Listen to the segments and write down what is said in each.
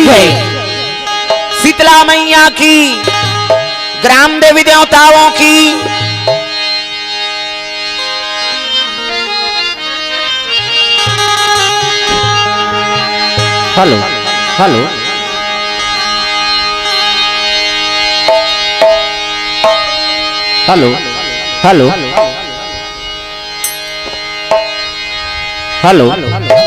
जय। शीतला मैया की, ग्राम देवी देवताओं की, hello hello hello hello hello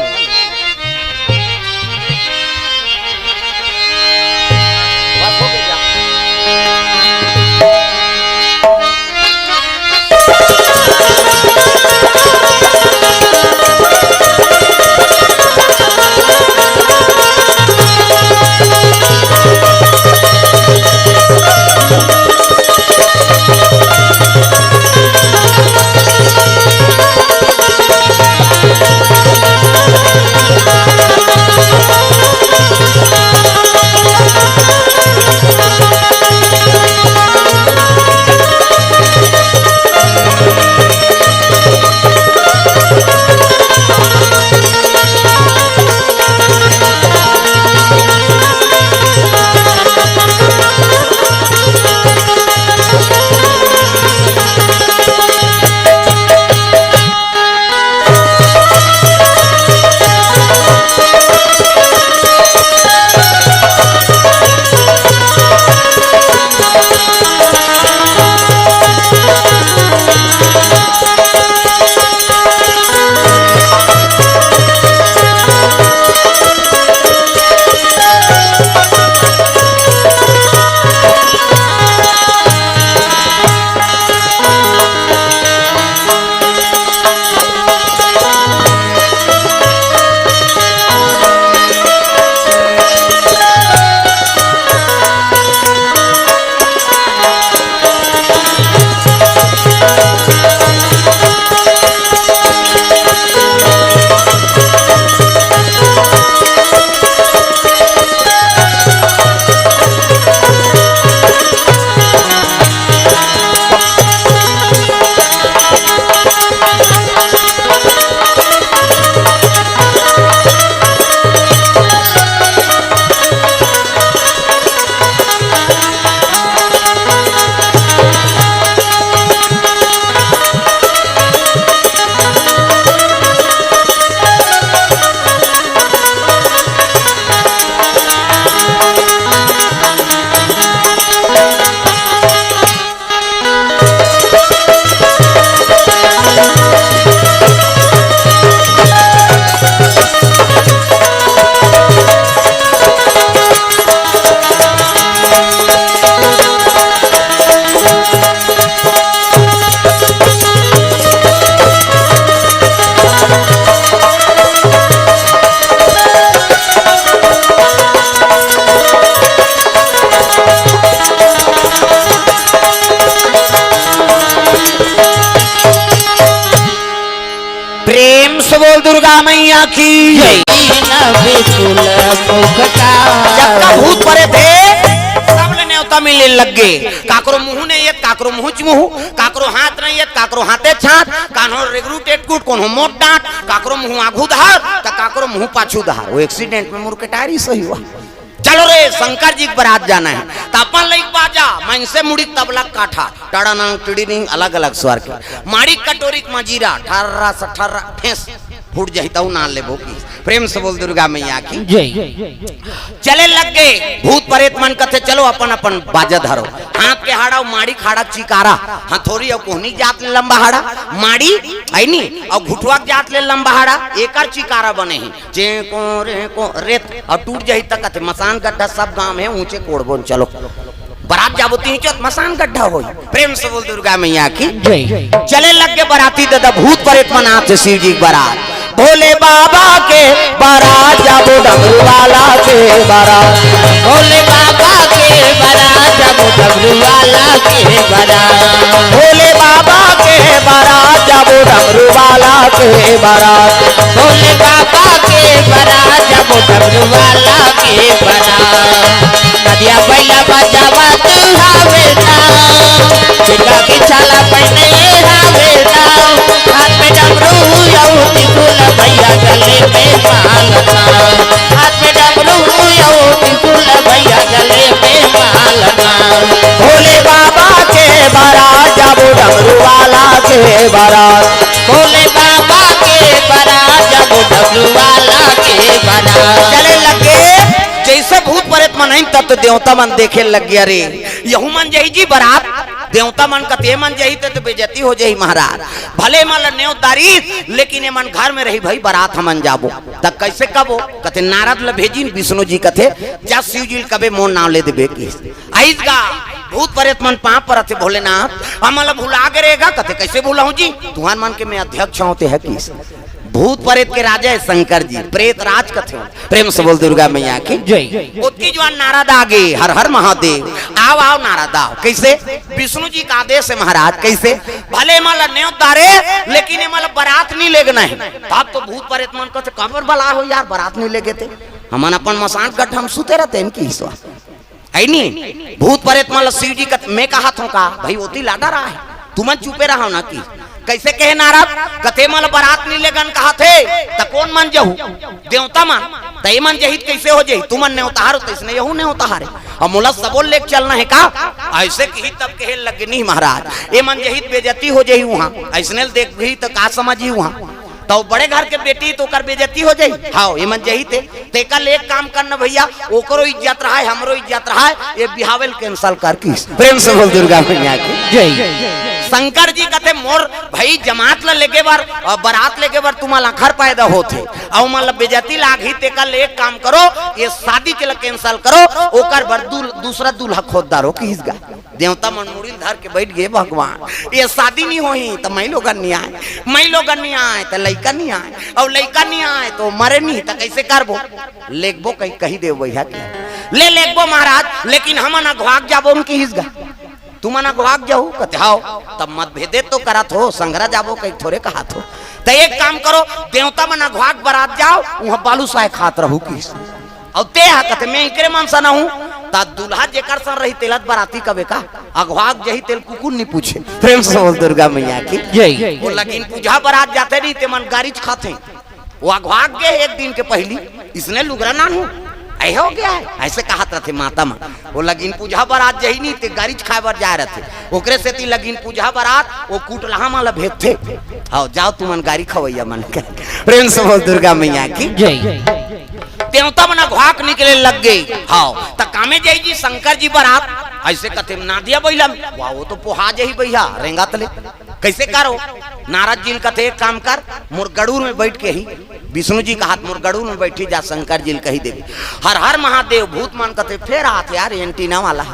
प्रेम से बोल दुर्गा मैया की जय। जब का भूत परे थे सब ले न्योता मिले लग गए। काकरो मुंह नहीं ये, काकरो मुंह मुंह, काकरो हाथ नहीं ये, काकरो हाथे छात, कानो रेगरूटेड कूट, कोनो मोट डांट, काकरो मुंह आगू धार, तो काकरो मुंह पाछू धार। वो एक्सीडेंट में मुर के टायर ही सही हुआ। चलो रे शंकर जी की बारात जाना है तो अपन लाइक बाजा मन से मुड़ी तबला काठा टाड़ा नंग टिड़ी नहीं अलग अलग स्वर के माड़ी कटोरी मजीरा 18 से 18 फेंस फूट जाता ना ले भूखी। प्रेम से बोल दुर्गा मैया की जय। चले लग गए भूत प्रेत मन कथे चलो अपन अपन बाजा धरो। हाथ के हाड़ा माड़ी खाड़ा चिकारा हथोरी और कोहनी जात ले लंबा हाड़ा माड़ी है नी और घुटवा जात ले लंबा हाड़ा एकर चिकारा बने हैं जे को रेत और टूट जाही तक कथे मसान गड्ढा सब गांव है ऊंचे कोड़बोन चलो बारात जाबोती चौथ मसान गड्ढा हो। प्रेम से बोल दुर्गा मैया की जय। चले लग के बराती दादा भूत प्रेत मनाते शिव जी की बारात भोले बाबा के बारात जाबो डमरू वाला के बारात भोले बाबा के बारात जाबो डमरू वाला के बारात भोले बाबा के बारात जाबो डमरू वाला के बारात भोले बाबा के बारात जाबो डमरू वाला के बारात नदिया बैला बजावा तू हावेला चिका की छाला पहने हावेला हाथ में डमरू यौती फूल भैया गले में माला हाथ में डमरू यौती के बारात, भोले बाबा के बारात, जब डमरू वाला के बारात। चले लगे जैसे भूत प्रेत मन नहीं तब तो देवता मन देखे लग गया रे यहू मन जही जी बारात देवता मन कते मन जही तो बेजती हो जाही महाराज भले मन न्योतारी लेकिन मन घर में रही भाई बारात हमन जाबो तब कैसे कबो कते नारद ल भेजी विष्णु जी कथे जा शिव जी कबे मोन नाम ले देबे की आइज गा भूत प्रेत मन पाप परते भोलेनाथ हमला भुला गरेगा कथे कैसे भूलाऊं जी तुहान मन के मैं अध्यक्ष होते है की भूत प्रेत के राजा है शंकर जी प्रेत राज कथे प्रेम से बोल दुर्गा मैया की जय उसकी जवान नारद आगे हर हर महादेव आओ आओ नारद आओ कैसे विष्णु जी का आदेश है महाराज कैसे भले माला न्योतारे लेकिन ये माला बारात नहीं लेगना है तब तो भूत प्रेत मन कहते कबर बला हो यार बारात नहीं लेगे थे हमन अपन मसान गड्ढा हम सुते रहते हैं इनकी ईश्वर है नहीं भूत प्रेत माला शिव जी का मैं कहा था का भाई होती लाडा रहा है तुम चुपे रहा ना की कैसे कहे नारद कथे मल बारात नहीं लेगन कहा थे त कौन मन जहू देवता मन तय मन जहित कैसे हो जाही तुमन ने उतारो तैसने यहू ने उतारे और मोला सबोल लेके चलना है का ऐसे कही तब कहे लगे नहीं महाराज ये मन जहित बेजती हो जाही वहां ऐसने देख गई तो का समझी वहां तो बड़े घर के बेटी तो कर बेजती हो जाही हाँ ये मन जही थे कल एक काम करना भैया ओकरो इज्जत रहा है हमरो इज्जत रहा है ये बिहावेल कैंसल कर की प्रेम से बोल दुर्गा मैया की जय शंकर जी कहते मोर भाई जमात ला लेके बार बारात लेके बार तुम्हारा घर पैदा होते और मतलब बेजती लागी ते कल एक काम करो ये शादी के कैंसल करो ओकर बर दूसरा दूल्हा खोददार हो किसगा देवता मन मुड़ी धर के बैठ गए भगवान ये शादी नहीं होही तो मैं लोग नहीं आए मैं लोग नहीं आए तो लड़का नहीं आए और लड़का नहीं आए तो मरे नहीं तो कैसे करबो लेखबो कहीं कही दे भैया ले लेखबो महाराज लेकिन हम ना घाक जाबो उनकी हिसगा तुम ना घाक जाऊ कहते हाओ तब मतभेदे तो करत हो संग्रह जाबो कहीं थोड़े कहा थो तो एक काम करो देवता मना घाक बारात जाओ वहां बालू साय खात रहू किस और ते हा कहते मैं इकरे मनसा ना हूं ता दूल्हा जेकर सन रही तेलत बाराती कबे का अघवाक जही तेल कुकुर नहीं पूछे प्रेम से बोल दुर्गा मैया की जय वो लेकिन पूजा बारात जाते नहीं ते मन गारिच खाते वो अघवाक गए एक दिन के पहली इसने लुगरा ना हूं ऐ हो गया है ऐसे कहा थे माता मां वो लगिन पूजा बारात जही नहीं ते गारिच खाए बर जा रहे थे ओकरे से ती लगिन पूजा बारात वो कुटलहा माला भेद थे आओ जाओ तुमन गारी खवैया मन के प्रेम से बोल दुर्गा मैया की जय देवता मना घाक निकले लग गई हाओ त कामे जाई जी शंकर जी बारात ऐसे कथे नादिया बैला वाह वो तो पोहा जही भैया रेंगा तले कैसे करो नारद जी कथे एक काम कर मोर गड़ूर में बैठ के ही विष्णु जी का हाथ मोर गड़ूर में बैठी जा शंकर जी कही देवी हर हर महादेव भूत मान कथे फेर हाथ यार एंटीना वाला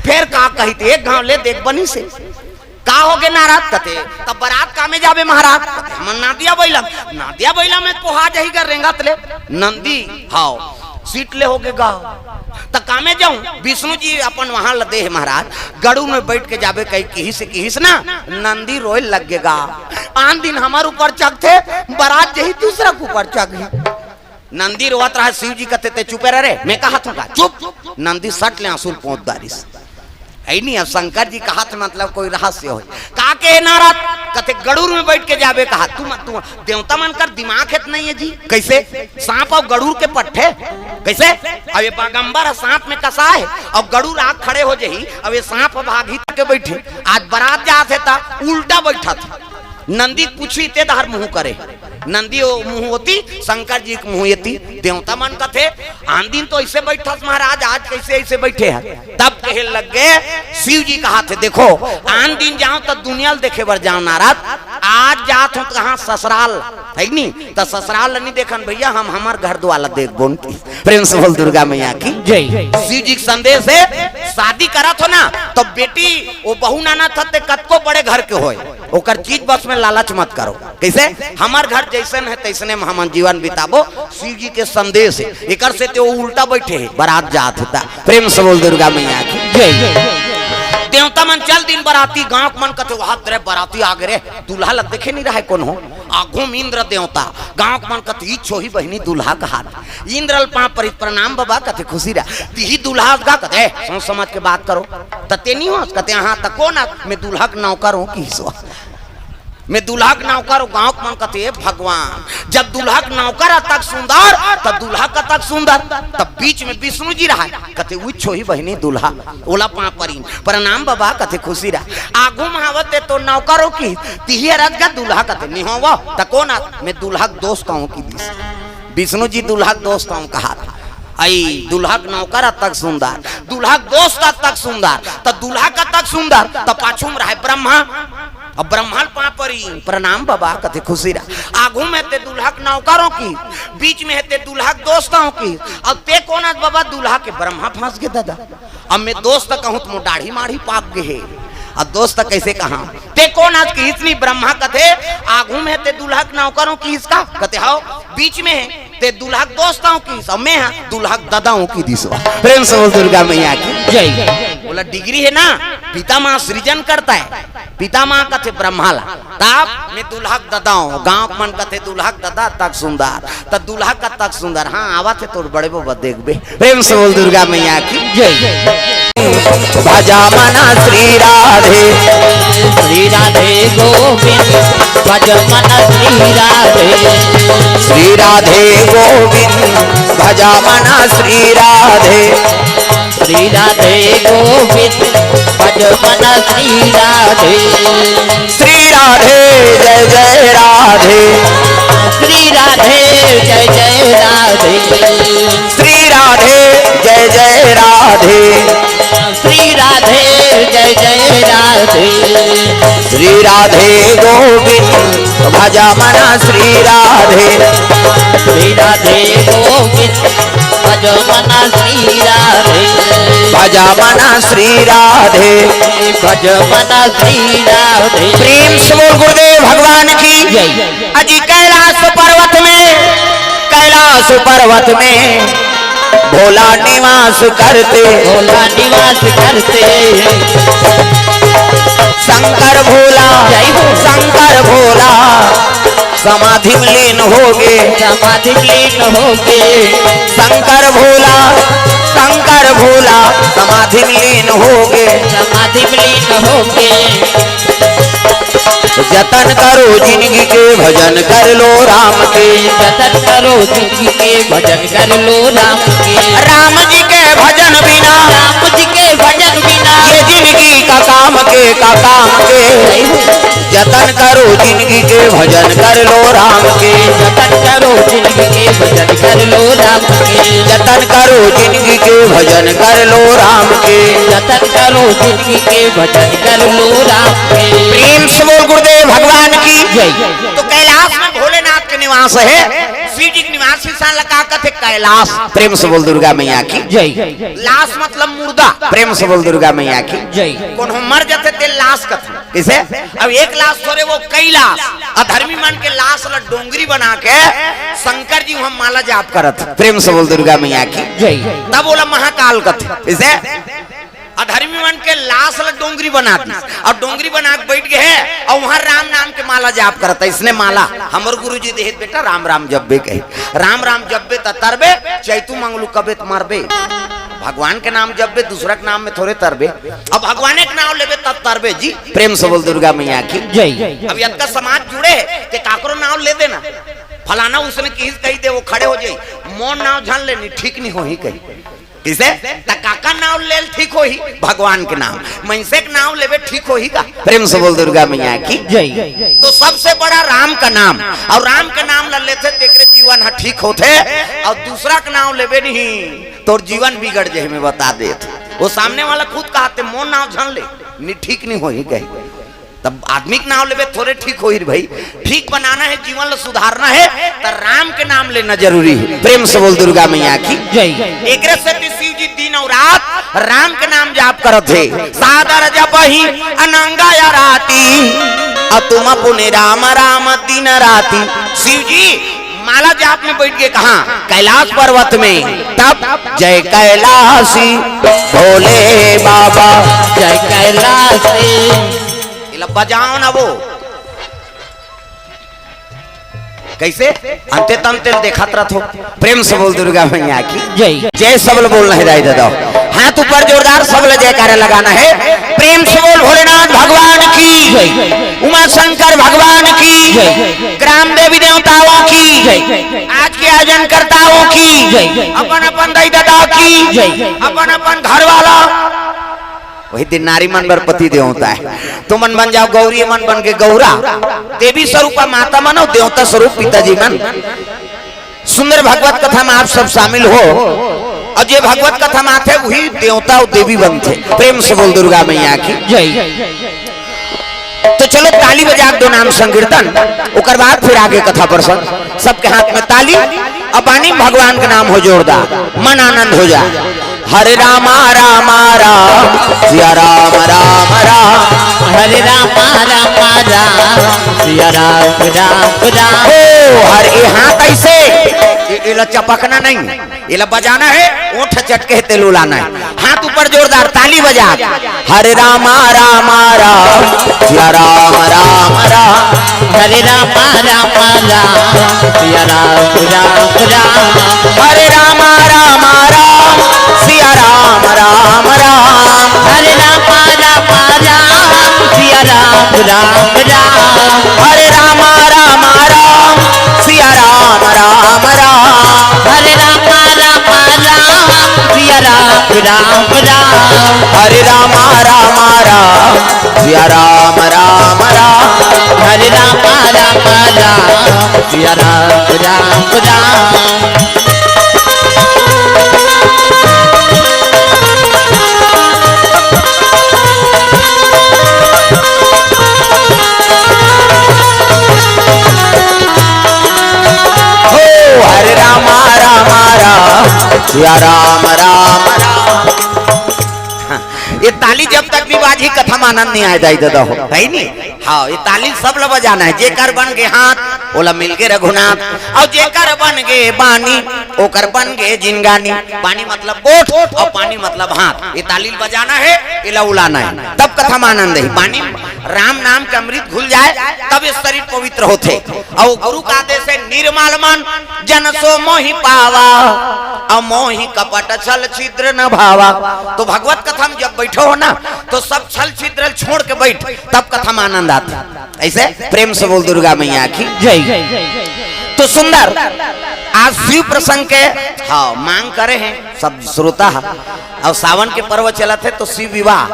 फेर का कही थे एक गांव ले देख बनी से का हो गए नाराज कथे तब बारात कामे जाबे महाराज हम नादिया बैला में पोहा जही कर रेंगा तले नंदी हाओ सीट ले हो गए गा त कामे जाऊं विष्णु जी अपन वहां लदे है महाराज गड़ू में बैठ के जाबे कहीं किहिस ना नंदी रोए लगेगा आन दिन हमारे ऊपर चक थे बारात जही दूसरा के ऊपर चक नंदी रोवत रहा शिव जी कहते चुपे रहे मैं कहा था चुप नंदी सट ले आंसू पहुंच दारिस है नहीं अब शंकर जी का हाथ मतलब कोई रहस्य हो का के नाराज कहते गड़ूर में बैठ के जाबे कहा तुम देवता मन कर दिमाग है नहीं है जी कैसे सांप और गड़ूर के पट्टे कैसे अब ये बागंबर सांप में कसा है अब गड़ूर आग खड़े हो जही अब ये सांप भागी के बैठे आज बारात जाते था उल्टा बैठा था नंदी पूछी ते हर मुंह करे नंदी मुंह होती शंकर जी की मुंह येती देवता मन का थे आन दिन तो ऐसे बैठा महाराज आज कैसे ऐसे बैठे हैं तब कहे लग गए शिव जी का हाथ है देखो आन दिन जाओ तो दुनिया देखे बर जाओ नाराज आज जात हूँ कहाँ ससुराल है नहीं तो ससुराल नहीं देखन भैया हम हमार घर द्वाला देख बोन की प्रेम से बोल दुर्गा मैया की जय शिव जी संदेश है शादी करा थो ना तो बेटी वो बहू नाना थे कतको बड़े घर के होए ओकर चीज बस में लालच मत करो कैसे हमार घर जैसन है तैसने में हम जीवन बिताबो शिव जी के संदेश है एकर से तो उल्टा बैठे है बारात जात होता प्रेम से बोल दुर्गा मैया की जय देवता मन चल दिन बाराती गांव मन कथे वहां तेरे बाराती आगे रे दूल्हा ल देखे नहीं रहा कौन हो आगो में इंद्र देवता गांव मन कथे ई छोही बहनी दूल्हा का हाथ इंद्रल पा प्रणाम बाबा कथे खुशी रहा ती दूल्हा का कथे सोच समझ के बात करो तते नहीं हो कहते हां त कौन मैं दूल्हा का नौकर हूं की मैं दूल्हा के नौकर गांव के मन कथे भगवान जब दूल्हा के नौकर तक सुंदर तब दूल्हा का तक सुंदर तब बीच में विष्णु जी रहा कथे वो छोही बहनी दूल्हा ओला पापरीन प्रणाम बाबा कथे खुशी रहा आगू महावते तो नौकरों की तिहिया रख गया दूल्हा कथे नहीं हो त कौन मैं दूल्हा के दोस्त हूँ की दिस विष्णु जी दूल्हा के दोस्त हूँ कहा था आई दूल्हा के नौकर तक सुंदर दूल्हा के दोस्त तक सुंदर तब दूल्हा का तक सुंदर तब पाछू में रहे ब्रह्मा अब ब्रह्मांड पापरी प्रणाम बाबा कथे खुशी रहा आगू में ते दूल्हा के नौकरों की बीच में ते दूल्हा के दोस्तों की अब ते कौन आज बाबा दूल्हा के ब्रह्मा फंस गए दादा अब मैं दोस्त कहूँ तो दाढ़ी माढ़ी पाक गए अब दोस्त कैसे कहा ते कौन आज की इतनी ब्रह्मा कथे आगू में ते दूल्हा के नौकरों की इसका कथे हाओ बीच में है ते दूल्हा के दोस्तों की सब में है दूल्हा के दादाओं की दिसवा प्रेम से बोल दुर्गा मैया की जय बोला डिग्री है ना पिता माँ सृजन करता है पिता माँ कथे ब्रह्माला तब मैं दूल्हा के दादाओं गांव मन कथे दूल्हा के दादा तक सुंदर तब दूल्हा का तक सुंदर हाँ आवा थे तो बड़े बाबा देख बे प्रेम से बोल दुर्गा मैया की जय भजा मना श्री राधे गोविंद भज मन श्री राधे गोविंद भजा मना श्री राधे गोविंद भज मन श्री राधे जय जय राधे श्री राधे जय जय राधे श्री राधे जय जय राधे श्री राधे जय जय राधे श्री राधे गोविंद भजा मना श्री राधे गोविंद भज मना श्री राधे भजा मना श्री राधे भज मना श्री राधे प्रेम से बोल गुरुदेव भगवान की अजी कैलाश पर्वत में भोला निवास करते शंकर भोला समाधि में लीन हो गए शंकर भोला समाधि में लीन हो गए जतन करो जिंदगी के भजन कर लो राम के जतन करो जिंदगी के भजन कर लो राम के राम जी के भजन बिना ये जिंदगी का काम के जतन करो जिंदगी के भजन कर लो राम के जतन करो जिंदगी के भजन कर लो राम के जतन करो जिंदगी के भजन कर लो राम के जतन करो जिंदगी के भजन कर लो राम के प्रेम से बोल गुरुदेव भगवान की तो कैलाश में भोलेनाथ के निवास है शिव जी के निवास स्थान लगा कथे कैलाश प्रेम से बोल दुर्गा मैया की जय लाश मतलब मुर्दा प्रेम से बोल दुर्गा मैया की जय कौन मर जाते थे लाश कथे किसे अब एक लाश थोड़े वो कई लाश अधर्मी मन के लाश वाला डोंगरी बना के शंकर जी हम माला जाप करत प्रेम से बोल दुर्गा मैया की जय तब बोला महाकाल कथे किसे अधर्मी मन के लाश वाला डोंगरी बना दी और डोंगरी बना के बैठ गए और वहां राम नाम के माला जाप करता इसने माला हमर गुरु जी देहित बेटा राम राम जब्बे कहे राम राम जब्बे तरबे चैतू मंगलू कबे मरबे भगवान के नाम जब्बे दूसरा के नाम में थोड़े तरबे अब भगवान के नाम लेबे तब तरबे जी प्रेम से बोल दुर्गा मैया की जय अब यद का समाज जुड़े के काकरो नाम ले देना फलाना उसने किस कही दे वो खड़े हो जाई मोन नाम जान लेनी ठीक नहीं हो ही कही किसे काका नाम ले ठीक हो ही भगवान के नाम मनसे के नाम लेवे ठीक हो ही का प्रेम से बोल दुर्गा मैया की जय तो सबसे बड़ा राम का नाम और राम के नाम ल लेते तेरे जीवन हा ठीक होते और दूसरा का नाम लेवे नहीं तो जीवन बिगड़ जाए मैं बता देते वो सामने वाला खुद कहते मोन नाम जान ले नहीं ठीक नहीं हो ही कही तब आदमी के नाम लेवे थोड़े ठीक हो ही भाई ठीक बनाना है जीवन ला सुधारना है तो राम के नाम लेना जरूरी है प्रेम से बोल दुर्गा मैया की जय एक से शिव जी दिन और रात राम के नाम जाप करत थे सादर जप ही अनंगा या राती तुम पुण्य राम राम दिन राती शिव जी माला जाप में बैठ के कहा कैलाश पर्वत में तब जय कैलाशी भोले बाबा जय कैलाशी बजाओ ना वो कैसे अंते तंते देखा रहो प्रेम से बोल दुर्गा मैया की जय जय सबल बोलना है दादा हाथ ऊपर जोरदार सब ले जयकारा लगाना है। प्रेम से बोल भोलेनाथ भगवान की, उमा शंकर भगवान की, ग्राम देवी देवताओं की, आज के आयोजन कर्ताओं की, अपन अपन दाई दादा की, अपन अपन घर वाला। वही दिन नारी मन बर पति देवता है। तो मन बन जाओ गौरी, मन बन के गौरा। देवी स्वरूप माता मानो, देवता स्वरूप पिताजी मन। सुंदर भगवत कथा में आप सब शामिल हो, और जो भगवत कथा में आते वही देवता और देवी बनते। प्रेम से बोल दुर्गा मैया की जय। तो चलो ताली बजा दो, नाम संकीर्तन, उकर बाद फिर आगे कथा प्रसंग। सबके हाथ में ताली, अब पानी भगवान का नाम हो जोरदार, मन आनंद हो जाए। हरे रामा रामा राम, सिया राम राम राम, हरे रामा रामा राम, सिया राम राम राम। ओ हरे हाथ ऐसे इला चपकना नहीं, इला बजाना है, ओठ चटके तेलू लाना है। हाथ ऊपर जोरदार ताली बजा। हरे रामा रामा राम, सिया राम राम राम, हरे रामा रामा राम, सिया राम राम राम, हरे रामा रामा राम, सिया राम राम राम, हरे रामा रामा राम, सिया राम राम राम, हरे रामा रामा राम, सिया राम राम राम, हरे रामा रामा राम, सिया राम राम राम, हरे रामा रामा राम, सिया राम राम राम, हरे रामा रामा राम, सिया राम राम राम। हरे रामा रामा राम, सिया राम राम राम। ये ताली जब तक भी बाजी कथा में आनंद नहीं आ जाए दादा हो, है नहीं? हाँ, ये ताली सब लोग बजाना है। जेकर बन के हाथ ओला मिल के रघुनाथ, और जेकर बन के बानी ओकर बन के जिनगानी। पानी मतलब ओठ और पानी मतलब हाथ। ये ताली बजाना है, इला उलाना है, तब कथा में आनंद है। पानी राम नाम के अमृत घुल जाए तब ये शरीर पवित्र होते। और गुरु का आदेश है, निर्मल मन जन सो मोहि पावा, अमोहि कपट छल छिद्र न भावा। तो भगवत कथा में जब बैठो हो ना, तो सब छल छिद्र छोड़ के बैठ, तब कथा में आनंद आता। ऐसे प्रेम से बोल दुर्गा मैया की जय। तो सुंदर आज शिव प्रसंग के हाँ मांग करे हैं सब श्रोता। और सावन के पर्व चला थे, तो शिव विवाह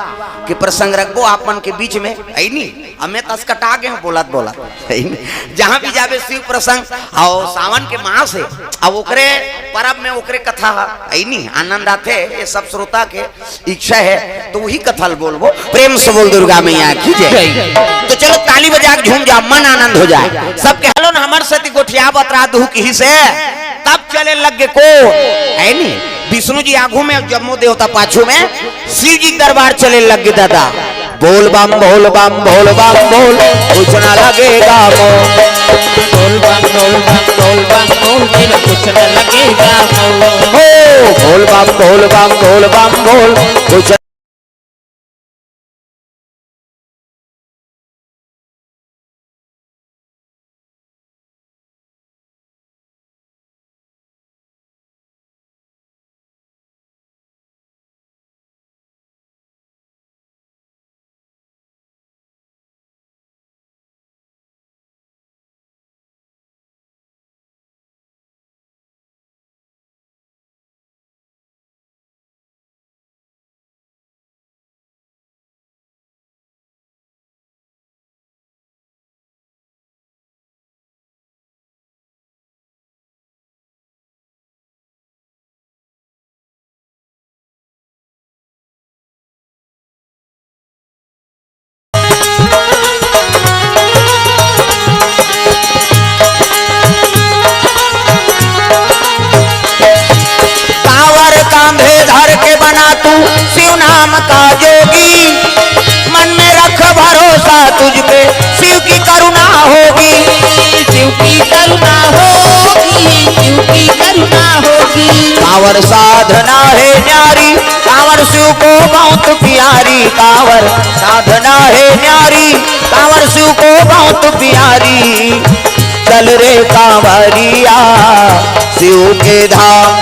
के प्रसंग रखबो आपन के बीच में, है नी? हमें तस कटा गए बोलत बोलत, जहाँ भी जावे शिव प्रसंग और सावन के मास है, अब ओकरे पर्व में ओकरे कथा है नी, आनंद आते। ये सब श्रोता के इच्छा है, तो वही कथा बोलबो। प्रेम से बोल दुर्गा मैया की जय। तो चलो ताली बजा के झूम जाओ, मन आनंद हो जाए। सबके हेलो न हमर सती गोठिया बतरा दू की से, तब चले लगे को, है नी? विष्णु जी आगू में, जम्मू देवता पाछू में, शिव जी दरबार चले लगे दादा। बोल बम बोल बम बोल बम बोल, कुछ न लगेगा मोल, बोल बम बोल बम बोल बम बोल, फिर कुछ न लगेगा मोल। हो बोल बम बोल बम बोल बम बोल, कुछ शिव नाम का जोगी, मन में रख भरोसा तुझ पे, शिव की करुणा होगी, शिव की करुणा होगी, शिव की करुणा होगी। कांवर साधना है न्यारी, कांवर शिव को बहुत प्यारी, कांवर साधना है न्यारी, कांवर शिव को बहुत प्यारी। चल रे कांवरिया शिव के धाम,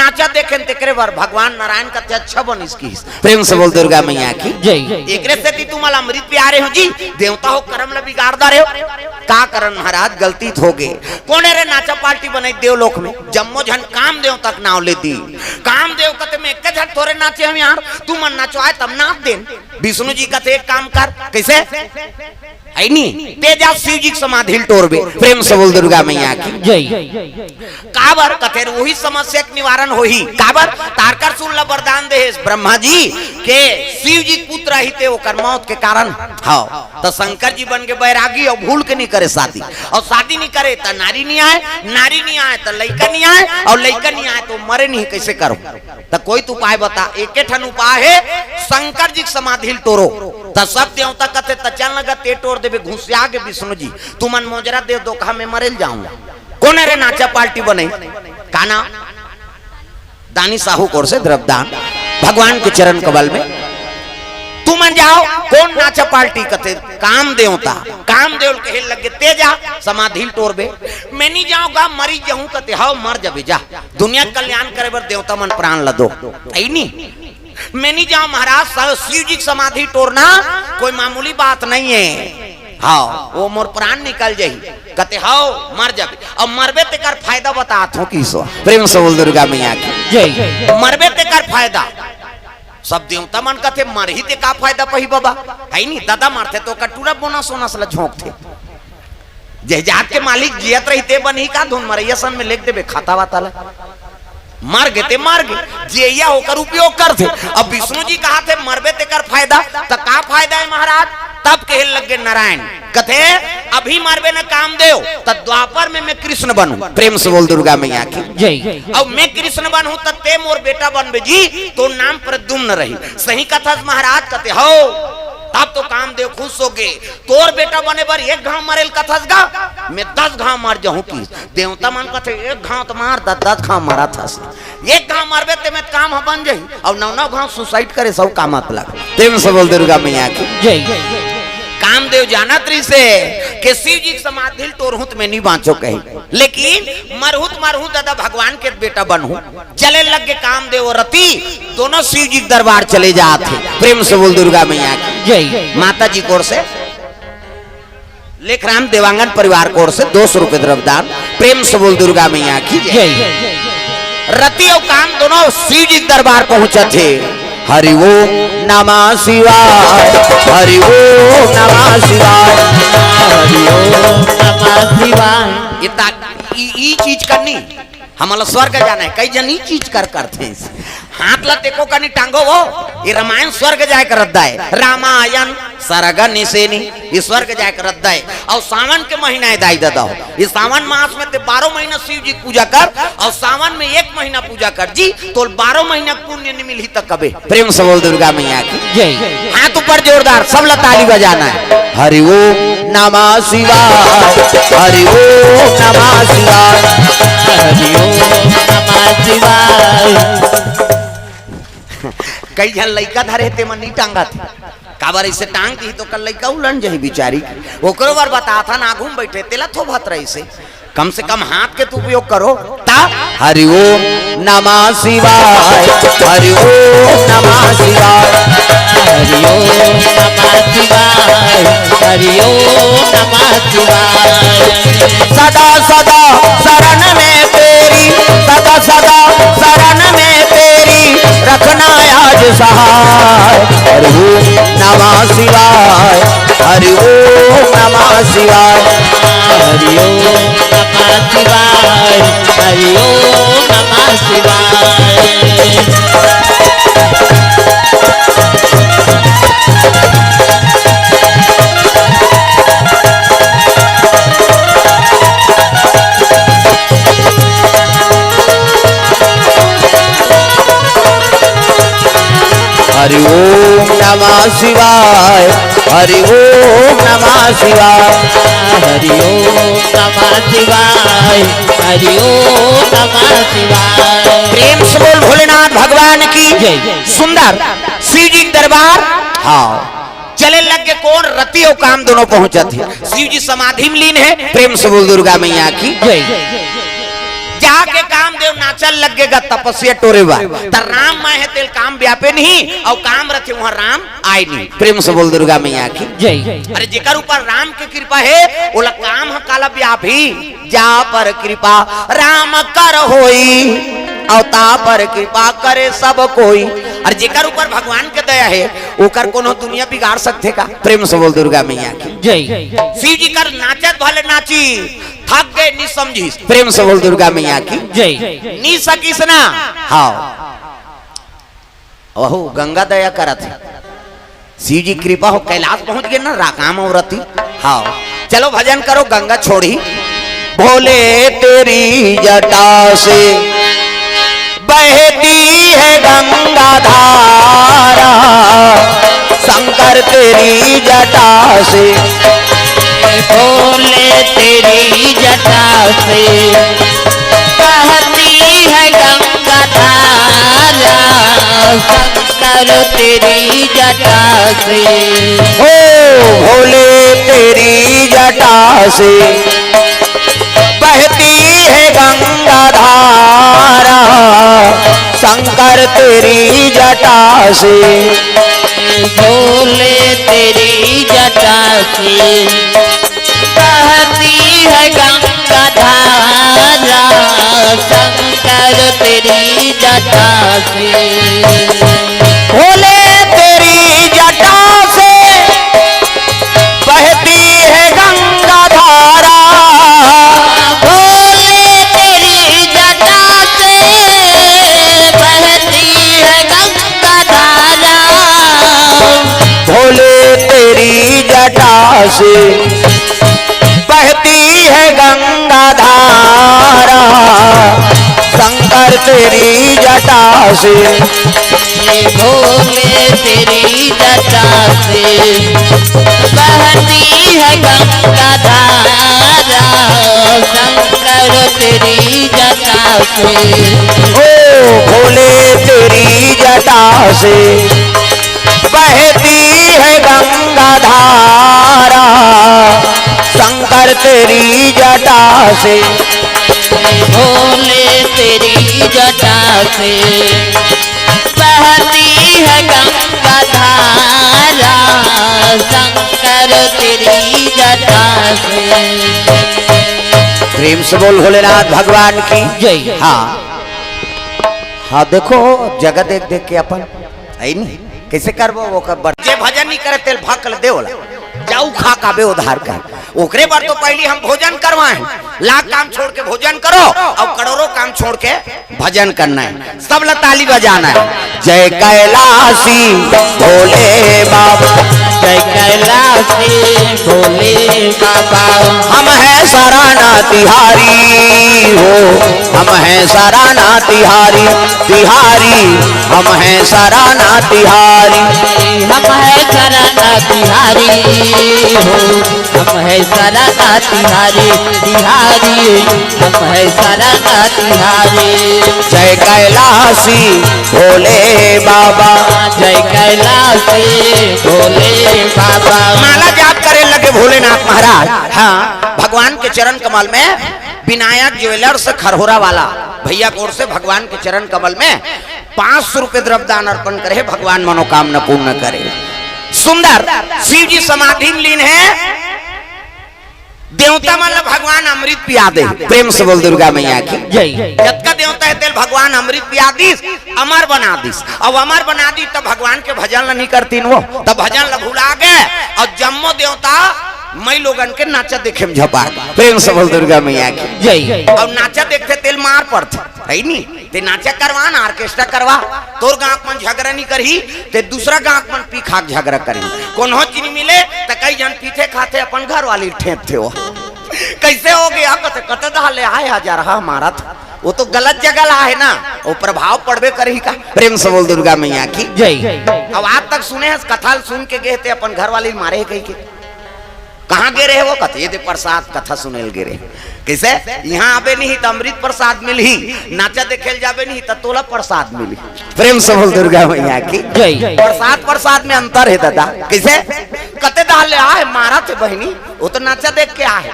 नाचा देखे तेकरे बार भगवान नारायण का ते अच्छा बन इसकी प्रेम से बोल दुर्गा मैया की जय एकरे से कि तुम अमृत पे आ रहे हो जी देवता हो कर्म ल बिगाड़दा रहे हो का करन महाराज गलती हो गए कोने रे नाचा पार्टी बनाई देवलोक में जम्मो झन कामदेव तक नाव ले दी कामदेव कते में एक झट थोड़े नाचे हम यार तू मन नाचवाए तब नाच दे विष्णु जी कहते एक काम कर कैसे है नी तेजा शिव जी समाधि टोरबे प्रेम से बोल दुर्गा मैया की जय काबर कथे वही समस्या के निवारण होही काबर तारकर सुन ल वरदान दे ब्रह्मा जी के शिव जी पुत्र ही थे ओकर मौत के कारण हां तो शंकर जी बन के बैरागी और भूल के नहीं करे शादी और शादी नहीं करे तो नारी नहीं आए तो लड़का नहीं आए और लड़का नहीं आए तो मरे नहीं कैसे करो तो कोई तो उपाय बता एक ठन उपाय है शंकर जी समाधि टोरो तो सब देवता कथे त चल लगा ते टोर देबे घुसिया के विष्णु जी तुमन मोजरा दे दो कहा मैं मरेल जाऊंगा कौन रे नाचा पार्टी बने काना दानी साहू कोर से द्रव्यदान भगवान के चरण कमल में तुम जाओ कौन नाचा पार्टी कथे काम देवता काम देव कहे लगे तेजा समाधि टोरबे मैं नहीं जाऊंगा मरी जाऊं कते हाउ मर जाबे जा दुनिया कल्याण करे बर देवता मन प्राण ल दो आई नहीं मैं नहीं जाऊं महाराज शिव जी समाधि टोरना कोई मामूली बात नहीं है हाँ वो मोर प्राण निकल जाही कहते हाओ मर जाबे अब मरबे ते कर फायदा बतात हो किसो प्रेम से बोल दुर्गा मैया की जय मरबे ते कर फायदा सब देवता मन कहते मर ही ते का फायदा पही बाबा है नहीं दादा मारते तो कटूरा बोना सोना सला झोंक थे जहजात के मालिक जियत रहते बन ही का धुन मरैया सन में लिख देबे खाता वाता मर गए जिया होकर उपयोग करते अब विष्णु जी कहा थे मरबे ते कर फायदा तो का फायदा है महाराज तब कहे लगे नारायण कथे अभी मरबे न काम देव तब द्वापर में मैं कृष्ण बनूं प्रेम से बोल दुर्गा मैया की जय अब मैं कृष्ण बनूं तब ते मोर बेटा बनबे जी तो नाम प्रद्युम्न रही सही कथा महाराज कथे हो तब तो कामदेव खुश हो गए तोर बेटा बने बर एक घाव मरेल कथस गा मैं 10 घाव मार जाऊं की देवता मन कथे एक घाव तो मार 10 घाव मारा था एक घाव मारबे ते में काम बन जाई और 9 घाव सुसाइड करे सब कामत लग प्रेम से बोल दुर्गा मैया की जय कामदेव जानत रही से कि शिव जी समाधि टोरहुत में नहीं बाँचो कही लेकिन मरहुत दादा भगवान के बेटा बनहू चले लग के कामदेव और रति दोनों शिव जी दरबार चले जाते प्रेम से बोल दुर्गा मैया की जय माता जी कोर से लेखराम देवांगन परिवार कोर से 200 रुपए द्रव्यदान प्रेम से बोल दुर्गा मैया की जय रति और काम दोनों शिव जी दरबार पहुंचे थे हरि ओम नमः शिवाय हरि ओम नमः शिवाय हरि ओम नमः शिवाय ये चीज करनी हमला स्वर्ग जाना है कई जन ये चीज करते हैं हाथ ला देखो कनी टांगो वो ये रामायण स्वर्ग जाए कर रद्दा है रामायण सरग निसेनी ये स्वर्ग जाए कर रद्दा है और सावन के महीना है दाई दादा हो ये सावन मास में ते 12 महीना शिव जी पूजा कर और सावन में 1 महीना पूजा कर जी तो 12 महीना पुण्य नहीं मिली तक कबे प्रेम से बोल दुर्गा मैया की जय हाथ ऊपर जोरदार सब ला ताली बजाना है हरि ओम नमः शिवाय हरि ओम नमः शिवाय हरि ओम नमः शिवाय कई जन लइका धरे ते मन नहीं टांगा थे काबर इसे टांग दी तो कल लइका उलन जही बिचारी ओकरो बार बता था ना घूम बैठे तेला थो भत रही से कम से कम हाथ के तू उपयोग करो ता हरि ओम नमः शिवाय हरि ओम नमः शिवाय हरि ओम नमः शिवाय हरि ओम नमः शिवाय सदा सदा शरण में तेरी सदा सदा शरण में तेरी रखना आज सहाय हरि ओम नमः शिवाय हरि ओम नमः शिवाय हरि ओम नमः शिवाय हरि ओम नमः शिवाय हरि ओम नमः शिवाय हरि ओम नमः शिवाय हरि ओम नमः शिवाय हरि ओम नमः शिवाय प्रेम से बोल भोलेनाथ भगवान की जय। सुंदर शिव जी दरबार हाँ चले लग के कौन रति और काम दोनों पहुंचे थे शिव जी समाधि में लीन है प्रेम से बोल दुर्गा मैया की जय जाके कामदेव नाचल लगेगा तपस्या टोरेवा त राम माहे तेल काम व्यापे नहीं और काम रखे वहां राम आए नहीं। प्रेम से बोल दुर्गा मैया की जय। अरे जेकर ऊपर राम की कृपा है ओला काम ह काला व्यापी जा पर कृपा राम कर होई अवता पर कृपा करे सब कोई। और जेकर ऊपर भगवान के दया है ओकर कोनो दुनिया बिगाड़ सकते का। प्रेम से बोल दुर्गा मैया की जय। शिव जी कर नाचत भले नाची थक गए नी समझी। प्रेम से बोल दुर्गा मैया की जय। नी सकीस ना हाँ ओहो गंगा दया करत शिव जी कृपा हो कैलाश पहुंच गए ना राकाम औरती। हाँ चलो भजन करो गंगा छोड़ी। भोले तेरी जटा से बहती है गंगा धारा शंकर तेरी जटा से भोले तेरी जटा से बहती है गंगा धारा शंकर तेरी जटा से। ओ भोले तेरी जटा से बहती है गंगा धारा शंकर तेरी जटा से। भोले तेरी जटा से बहती है गंगा धारा शंकर तेरी जटा से। भोले तेरी जटा से बहती है गंगा धारा भोले तेरी जटा से बहती है गंगा धारा भोले तेरी जटा से बहती है गंगा धारा शंकर तेरी जटा से। भोले तेरी जटा से बहती है गंगा धारा शंकर तेरी जटा से। ओ भोले तेरी जटा से बहती है गंगा धारा शंकर तेरी जटा से। भोले तेरी जटा से बहती है गंगा धारा शंकर तेरी जटा से। प्रेम से बोल भोलेनाथ भगवान की जय। हाँ हाँ देखो जगह देख देख के अपन है नहीं कैसे करबो वो कर जे भजन नहीं करे तेल भकल देवला जाऊ खा का बे उधार कर ओकरे बार तो पहले हम भोजन करवाए लाख काम छोड़ के भोजन करो और करोड़ों काम छोड़ के भजन करना है। सब ला ताली बजाना है। जय कैलाशी भोले बाबा जय कैलाशी भोले बाबा हम हैं सराना तिहारी हो हम हैं सराना तिहारी तिहारी हम हैं सराना तिहारी हम है सराना तिहारी हो हम है सराना तिहारी तिहारी हम है सराना तिहारी। जय कैलाशी भोले बाबा जय कैलाशी भोले बाबा। माला जाप करे लगे भोलेनाथ महाराज। हाँ भगवान के चरण कमल में विनायक ज्वेलर्स खरहोरा वाला भैया की ओर से भगवान के चरण कमल में 500 रुपए द्रव्यदान अर्पण करे भगवान मनोकामना पूर्ण करे। सुंदर शिव जी समाधि लीन है देवता मतलब भगवान अमृत पिया दे। प्रेम से बोल दुर्गा मैया की जय। जब का देवता है तेल भगवान अमृत पिया दिस अमर बना दिस और अमर बना दी तब भगवान के भजन नहीं करती वो तब भजन ला भुला गए और जम्मो देवता मई लोगन के नाचा देखे में झपा। प्रेम से बोल दुर्गा मैया की जय। और नाचा देखते तेल मार पड़ते है नहीं ते नाचा करवा ना ऑर्केस्ट्रा करवा तोर गांव मन झगड़ा नहीं करही ते दूसरा गांव मन पी खाक झगड़ा करी कोनो चीज मिले तो कई जन पीछे खाते अपन घर वाली ठेप थे वो कैसे हो गया कते कते डाले आए हजार हमारा था वो तो गलत जगह ला है ना वो प्रभाव पड़बे करी का। प्रेम से बोल दुर्गा मैया की जय। अब आज तक सुने हैं कथा सुन के गए थे अपन घर वाली मारे कही के कहाँ गे रहे वो कथे दे प्रसाद कथा सुनेल गे रहे कैसे यहाँ आबे नहीं तो अमृत प्रसाद मिली नाचा देखेल जाबे नहीं तो तोला प्रसाद मिली। प्रेम से बोल दुर्गा मैया की जय। प्रसाद प्रसाद में अंतर है दादा कैसे कते डाले आए मारा थे बहनी वो तो नाचा देख के आए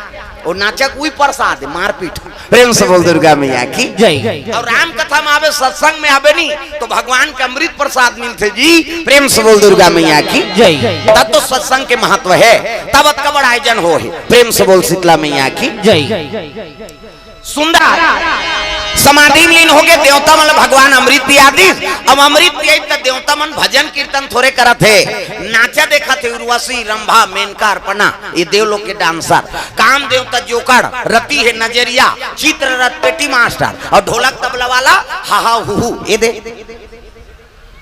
वो नाचक वही प्रसाद मारपीट। प्रेम से बोल दुर्गा मैया की जय। और राम कथा में आवे, सत्संग में आवे नहीं तो भगवान के अमृत प्रसाद मिलते जी। प्रेम से बोल दुर्गा मैया की जय। तब तो सत्संग के महत्व है, तब का बड़ा आयोजन हो है। प्रेम से बोल शीतला मैया की जय। सुंदर समाधि में लीन हो गए देवता मन भगवान अमृत पिया दी। अब अमृत पिया तो देवता मन भजन कीर्तन थोड़े करत है, नाचा देखा थे उर्वशी रंभा मेनका अर्पणा ये देवलोक के डांसर। काम देवता जोकड़ रति है नजरिया चित्ररथ पेटी मास्टर और ढोलक तबला वाला हा हु ये दे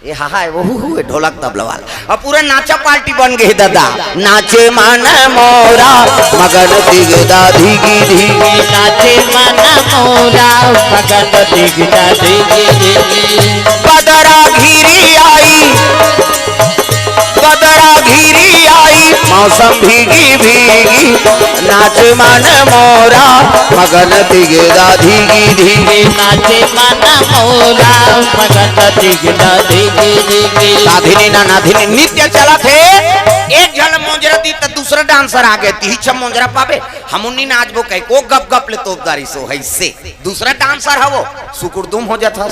ये हा है वो हु ढोलक तबला वाला और पूरा नाचा पार्टी बन गई दादा। नाचे मन मोरा मगन दिगदा धीगी धीगी नाचे मन मोरा मगन दिगदा धीगी धीगी। बदरा घिरी आई मौसम भीगी भीगी नाच मन मोरा मगन दिगदा धीगी धीगी नाचे मन मोरा मगन दिगदा धीगी धीगी। नाधिनी ना नाधिनी नित्य चला थे। एक झल मोजरा दी तो दूसरा डांसर आ गए ती छम मोजरा पावे हमुन्नी नाचबो कह को गप गप ले तोपदारी सो है से दूसरा डांसर है वो सुकुरदुम हो जाता।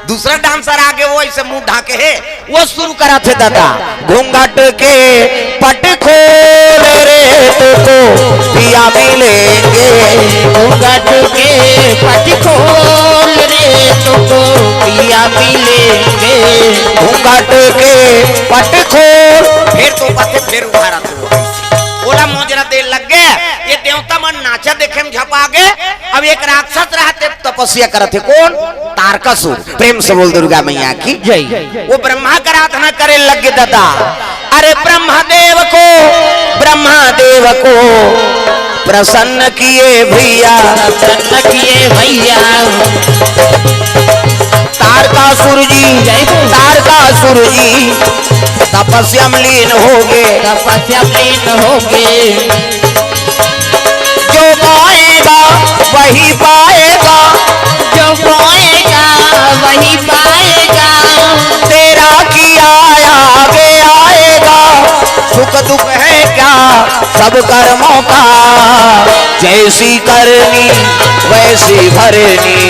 दूसरा डांसर आगे वो ऐसे मुंह ढाके है वो शुरू करा थे दादा। घूंघट के पट खोल रे तो पिया मिलेंगे। घूंघट के पट खोल रे तो पिया मिलेंगे। घूंघट के पट खोल फिर तो पते फिर उधारा तो बोला मोजरा दे लग गए। ये देवता मन नाचा देखे में झपा गए। अब एक राक्षस रहते तपस्या करते कौन तारकासुर। प्रेम से बोल दुर्गा मैया की जय। वो ब्रह्मा का आराधना करे लगे दादा। अरे ब्रह्मदेव को प्रसन्न किए भैया प्रसन्न किए भैया। तारकासुर जी तपस्या में लीन हो गए। तपस्या में लीन हो गए। जो पाएगा वही पाएगा। जो पाएगा वही पाएगा। तेरा किया आगे आएगा। सुख दुख है क्या सब कर्मों का। जैसी करनी वैसी भरनी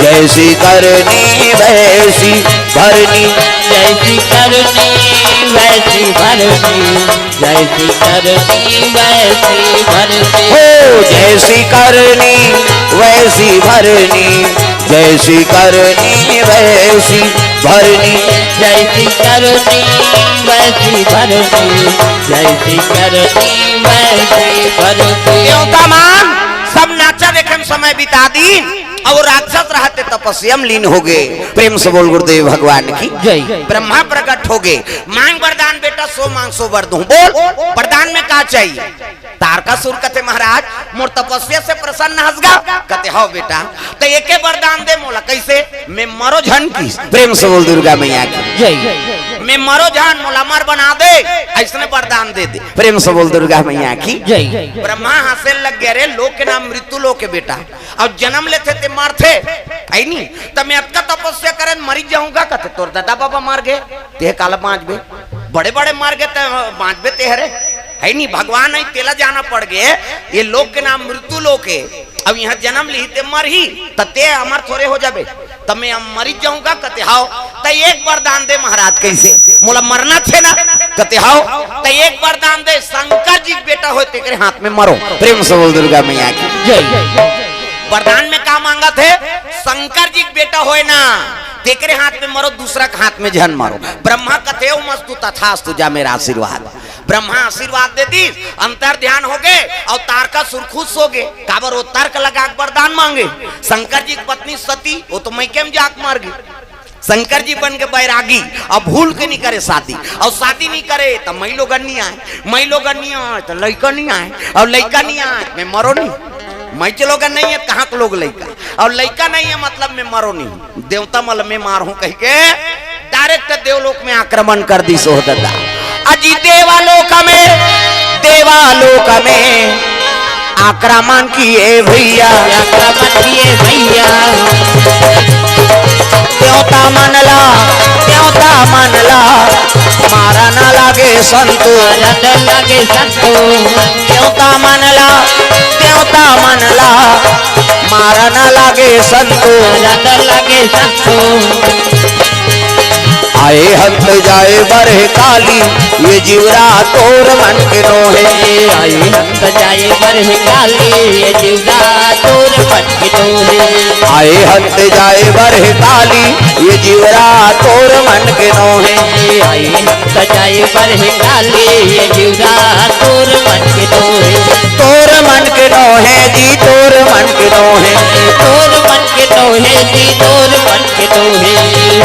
जैसी करनी वैसी भरनी जैसी करनी वैसी भरनी जैसी करनी वैसी भरनी। हो जैसी करनी वैसी भरनी जैसी करनी वैसी भरनी जैसी करनी वैसी भरनी जैसी करनी वैसी भरनी। देवता मान सब नाचा देखे समय बिता दी और राक्षस रहते तपस्या में लीन हो गए। प्रेम से बोल गुरुदेव भगवान की जय। ब्रह्मा प्रकट हो गए। मांग वरदान बेटा सो मांग सो वर दूं। बोल वरदान में क्या चाहिए। तारकासुर कहते महाराज मोर तपस्या से प्रसन्न हंसगा। कहते हो बेटा तो एक वरदान दे मोला कैसे मैं मरो झन की। प्रेम से बोल दुर्गा मैया की जय। मैं मरो जान मोला मर बना दे ऐसने वरदान दे दे। प्रेम से बोल दुर्गा मैया की जय। ब्रह्मा हंसे लग गए। रे लोक के नाम मृत्यु लोक के बेटा और जन्म लेते थे मारते आई नहीं तब मैं अक्का तपस्या करे मरी जाऊंगा। कहते तोर दादा बाबा मार गए ते काला बांचबे बड़े बड़े मार गए बांचबे ते हरे है नहीं। भगवान नहीं तेला जाना पड़ गए। ये लोक के नाम मृत्यु लोक है। अब यहाँ जन्म ली ते मर ही ते अमर थोड़े हो जाबे तब मैं मरी जाऊंगा। कहते हाओ तो एक वरदान दे महाराज कैसे मोला मरना थे ना। कहते हाओ तो एक वरदान दे शंकर जी बेटा हो तेरे हाथ में मरो। प्रेम से बोल दुर्गा मैया की जय। वरदान में क्या मांगा थे शंकर जी बेटा होए ना तेरे हाथ में मरो दूसरा के हाथ में जहन मारो। ब्रह्मा कथे मस्तु तथास्तु जा मेरा आशीर्वाद। ब्रह्मा आशीर्वाद दे दी अंतर ध्यान हो गए और तारकासुर खुश हो गए। काबर वो तर्क लगा वरदान मांगे। शंकर जी की पत्नी सती वो तो मैके में जाक मार गई। शंकर जी बन के बैरागी अब भूल के नहीं करे शादी और शादी नहीं करे तो मई लोग नहीं आए। मई लोग नहीं आए तो लड़का नहीं आए और लड़का नहीं आए मैं मरो नहीं। मैं लोग नहीं है कहाँ के लोग लड़का और लड़का नहीं है मतलब मैं मरो नहीं। देवता मल में मार हूं कह के डायरेक्ट देवलोक में आक्रमण कर दी सो दादा। अजी देवालोक में आक्रमण किए भैया। आक्रमण किए भैया। देवता मनला मारा न लागे संतो। लगे संतो। देवता मनला न्योता मनला मारा न लागे संतो ज्यादा लगे संतो आए हंत जाए बरहे काली ये जीवरा तोर मन के नोहे आई हंत जाए बरहे काली ये जीवरा तोर मन के नोहे आए हंत जाए बरहे काली ये जीवरा तोर मन के नोहे आई हंत जाए बरहे काली ये जीवरा तोर मन के नोहे तोर मन के नोहे जी तोर मन के नोहे तोर मन के नोहे जी तोर मन के नोहे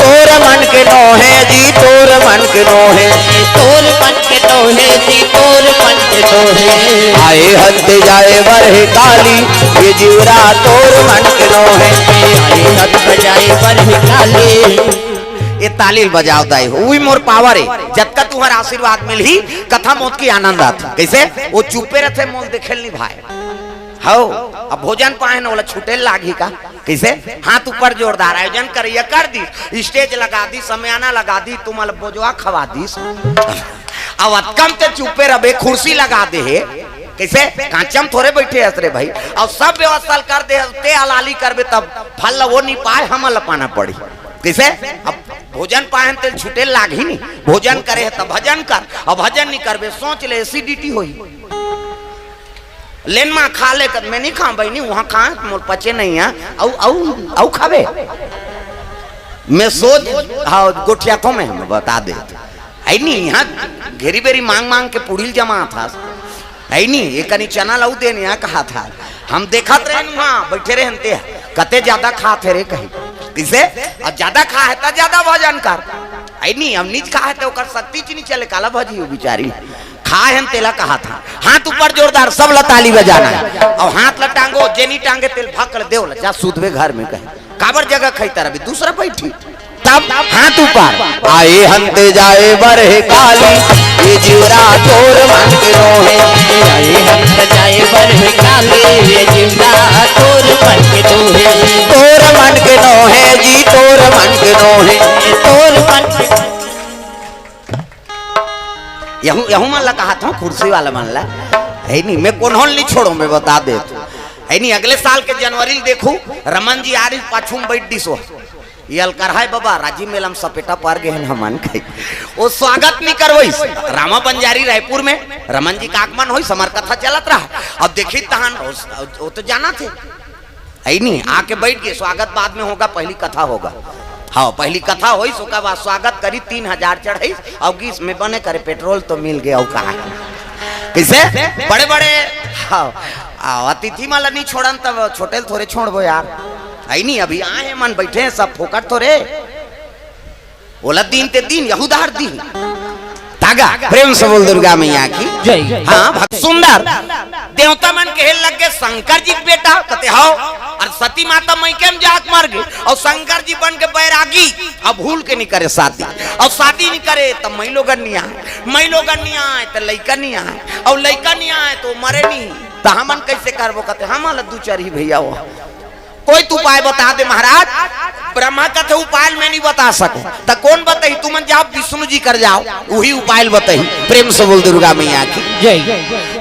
तोर मन के नोहे जी तोर मन के नोहे तोर मन के नोहे जी तोर मन के नोहे आए हंत जाए बरहे काली ये जीवरा तोर मन के नोहे आई हंत जाए बरहे काली ये तालील बजाओ दाई वही मोर पावर है जब तक तुम्हारा आशीर्वाद मिल ही कथा मौत की आनंद आता कैसे वो चुपे रहते मोल देखेल नहीं भाई हो अब भोजन पाए न बोला छुटे लागी का कैसे हाथ ऊपर जोरदार आयोजन करिए कर दी स्टेज लगा दी समयाना लगा दी तुम बोझवा खवा दी अब कम ते चुपे रहे कुर्सी लगा दे है कैसे कांचम थोड़े बैठे हसरे भाई और सब व्यवस्था कर दे ते हलाली करबे तब फल वो नहीं पाए हम लपाना पड़ी कैसे अब भोजन पाए ते छुटे लाग ही नहीं भोजन करे तब भजन कर और भजन नहीं करबे सोच ले एसिडिटी होई लेन में खा ले कर मैं नहीं खा भाई नहीं वहां खा मोर पचे नहीं है औ औ औ खावे मैं सोच हाँ गोठिया को मैं बता दे आई नहीं यहाँ घेरी बेरी मांग मांग के पुड़ील जमा था आई नहीं ये कनी चना लाऊ देने यहाँ कहा था हम देखा रहे वहाँ बैठे रहे हनते कते ज्यादा खा थे रे कहीं किसे और ज्यादा खा है तो ज्यादा भजन कर आई नहीं हम नीच खा है तो कर शक्ति च नहीं चले काला भजी हो बिचारी खा है तेला कहा था हाथ ऊपर जोरदार सब लताली बजाना है और हाथ लटांगो जेनी टांगे तेल भाकड़ देव जा सुधवे घर में कहे काबर जगह खैता रही दूसरा बैठी तब हाथ ऊपर आए हंते जाए बरहे काली ये जीवरा तोर मन के नोहे आई हंत जाए बरहे काली ये जीवरा तोर मन के नोहे तोर मन के नोहे जी तोर मन के नोहे तोर मन के यहूं यहूं मन ला कहा था कुर्सी वाला मन ला है नहीं मैं कौन नहीं छोड़ो मैं बता दे है नहीं अगले साल के जनवरी देखू रमन जी आ रही पाछू में बैठ दिसो ये अलकरहाय बाबा राजीव मेला में सपेटा पार गए हमान खाई वो स्वागत नहीं करवई रामा बंजारी रायपुर में रमन जी का आगमन हो समर कथा चलत रहा अब देखी तहन वो तो जाना थे है नहीं आके बैठ गए स्वागत बाद में होगा पहली कथा होगा हाँ पहली कथा हुई उसका बाद स्वागत करी 3000 चढ़ाई और गीस में बने करे पेट्रोल तो मिल गया और कहा कैसे बड़े बड़े हाँ अतिथि माला नहीं छोड़न तब छोटे थोड़े छोड़बो यार आई नहीं अभी आए मन बैठे हैं सब फोकट थोड़े बोला दिन ते दिन यहूदार दिन तागा प्रेम से बोल दुर्गा मैया की जय हाँ बहुत सुंदर देवता मन के लग गए शंकर जी बेटा कहते हो और सती माता मई के जाक मार गए और शंकर जी बन के बैरागी अब भूल के नहीं करे शादी और शादी नहीं करे तो मई लोगन नहीं आए तो लड़का नहीं आए और लड़का नहीं आए तो मरे नहीं तो हमन कैसे करबो कहते हम दू चार ही भैया वो कोई तू उपाय बता दे महाराज ब्रह्मा का तो उपाय मैं नहीं बता सकूं तो कौन बताई तुम जाओ विष्णु जी कर जाओ वही उपाय बताई प्रेम से बोल दुर्गा मैया की जय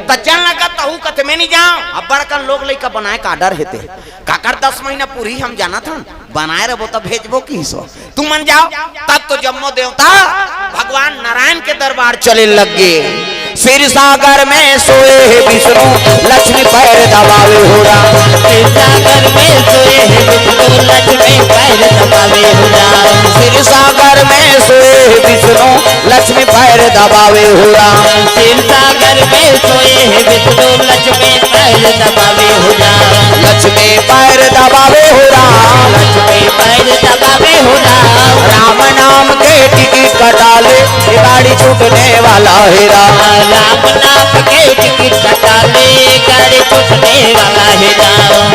तो चल लगा तहु कते मैं नहीं जाऊं अब बड़कन लोग लइका बनाए का डर हेते काकर 10 महीना पूरी हम जाना था बनाए रहो तो भेजबो की सो तुम मन जाओ तब तो जम्मो देवता भगवान नारायण के दरबार चले लग गए सिर सागर में सोए है विष्णु लक्ष्मी पैर दबावे हो राम सागर में सोए है विष्णु लक्ष्मी पैर दबावे हो राम सिर सागर में सोए है विष्णु लक्ष्मी पैर दबावे हो राम सिर सागर में सोए है विष्णु लक्ष्मी पैर दबावे हो राम लक्ष्मी पैर दबावे हो राम लक्ष्मी पैर दबावे हो राम राम नाम के टिकट कटा ले ये गाड़ी छूटने वाला है राम राम नाम के टिकट कटा ले गाड़ी छूटने वाला है राम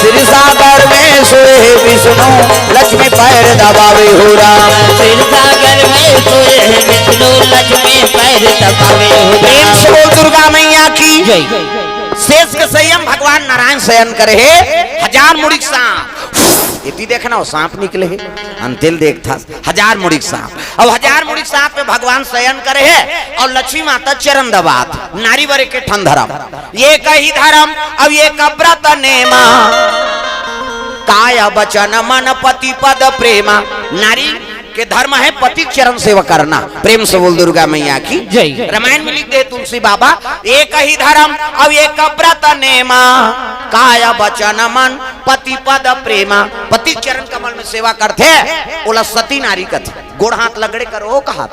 सिर सागर में सोए विष्णु लक्ष्मी पैर दबावे हो राम सिर सागर में तो ये विष्णु लक्ष्मी पैर दबावे हो प्रेम से बोल दुर्गा मैया की जय। शेष के संयम भगवान नारायण शयन करे है, हजार मुड़िक सांप इति देखना, सांप निकले है अंतिल देख था, हजार मुड़िक सांप और हजार मुड़िक सांप पे भगवान शयन करे है और लक्ष्मी माता चरण दबात, नारी वरे के ठन धर्म, ये कही धर्म अब ये कब्रत नेमा, काया बचन मन पति पद प्रेमा, नारी के धर्म है पति चरण सेवा करना। प्रेम से बोल दुर्गा मैया की जय। रामायण में लिख दे तुलसी बाबा, एक ही धर्म अब एक व्रत नेमा, काया वचन मन पति पद प्रेमा, पति चरण कमल में सेवा करते बोला सती नारी कथे, गोड़ हाथ लगड़े करो कहा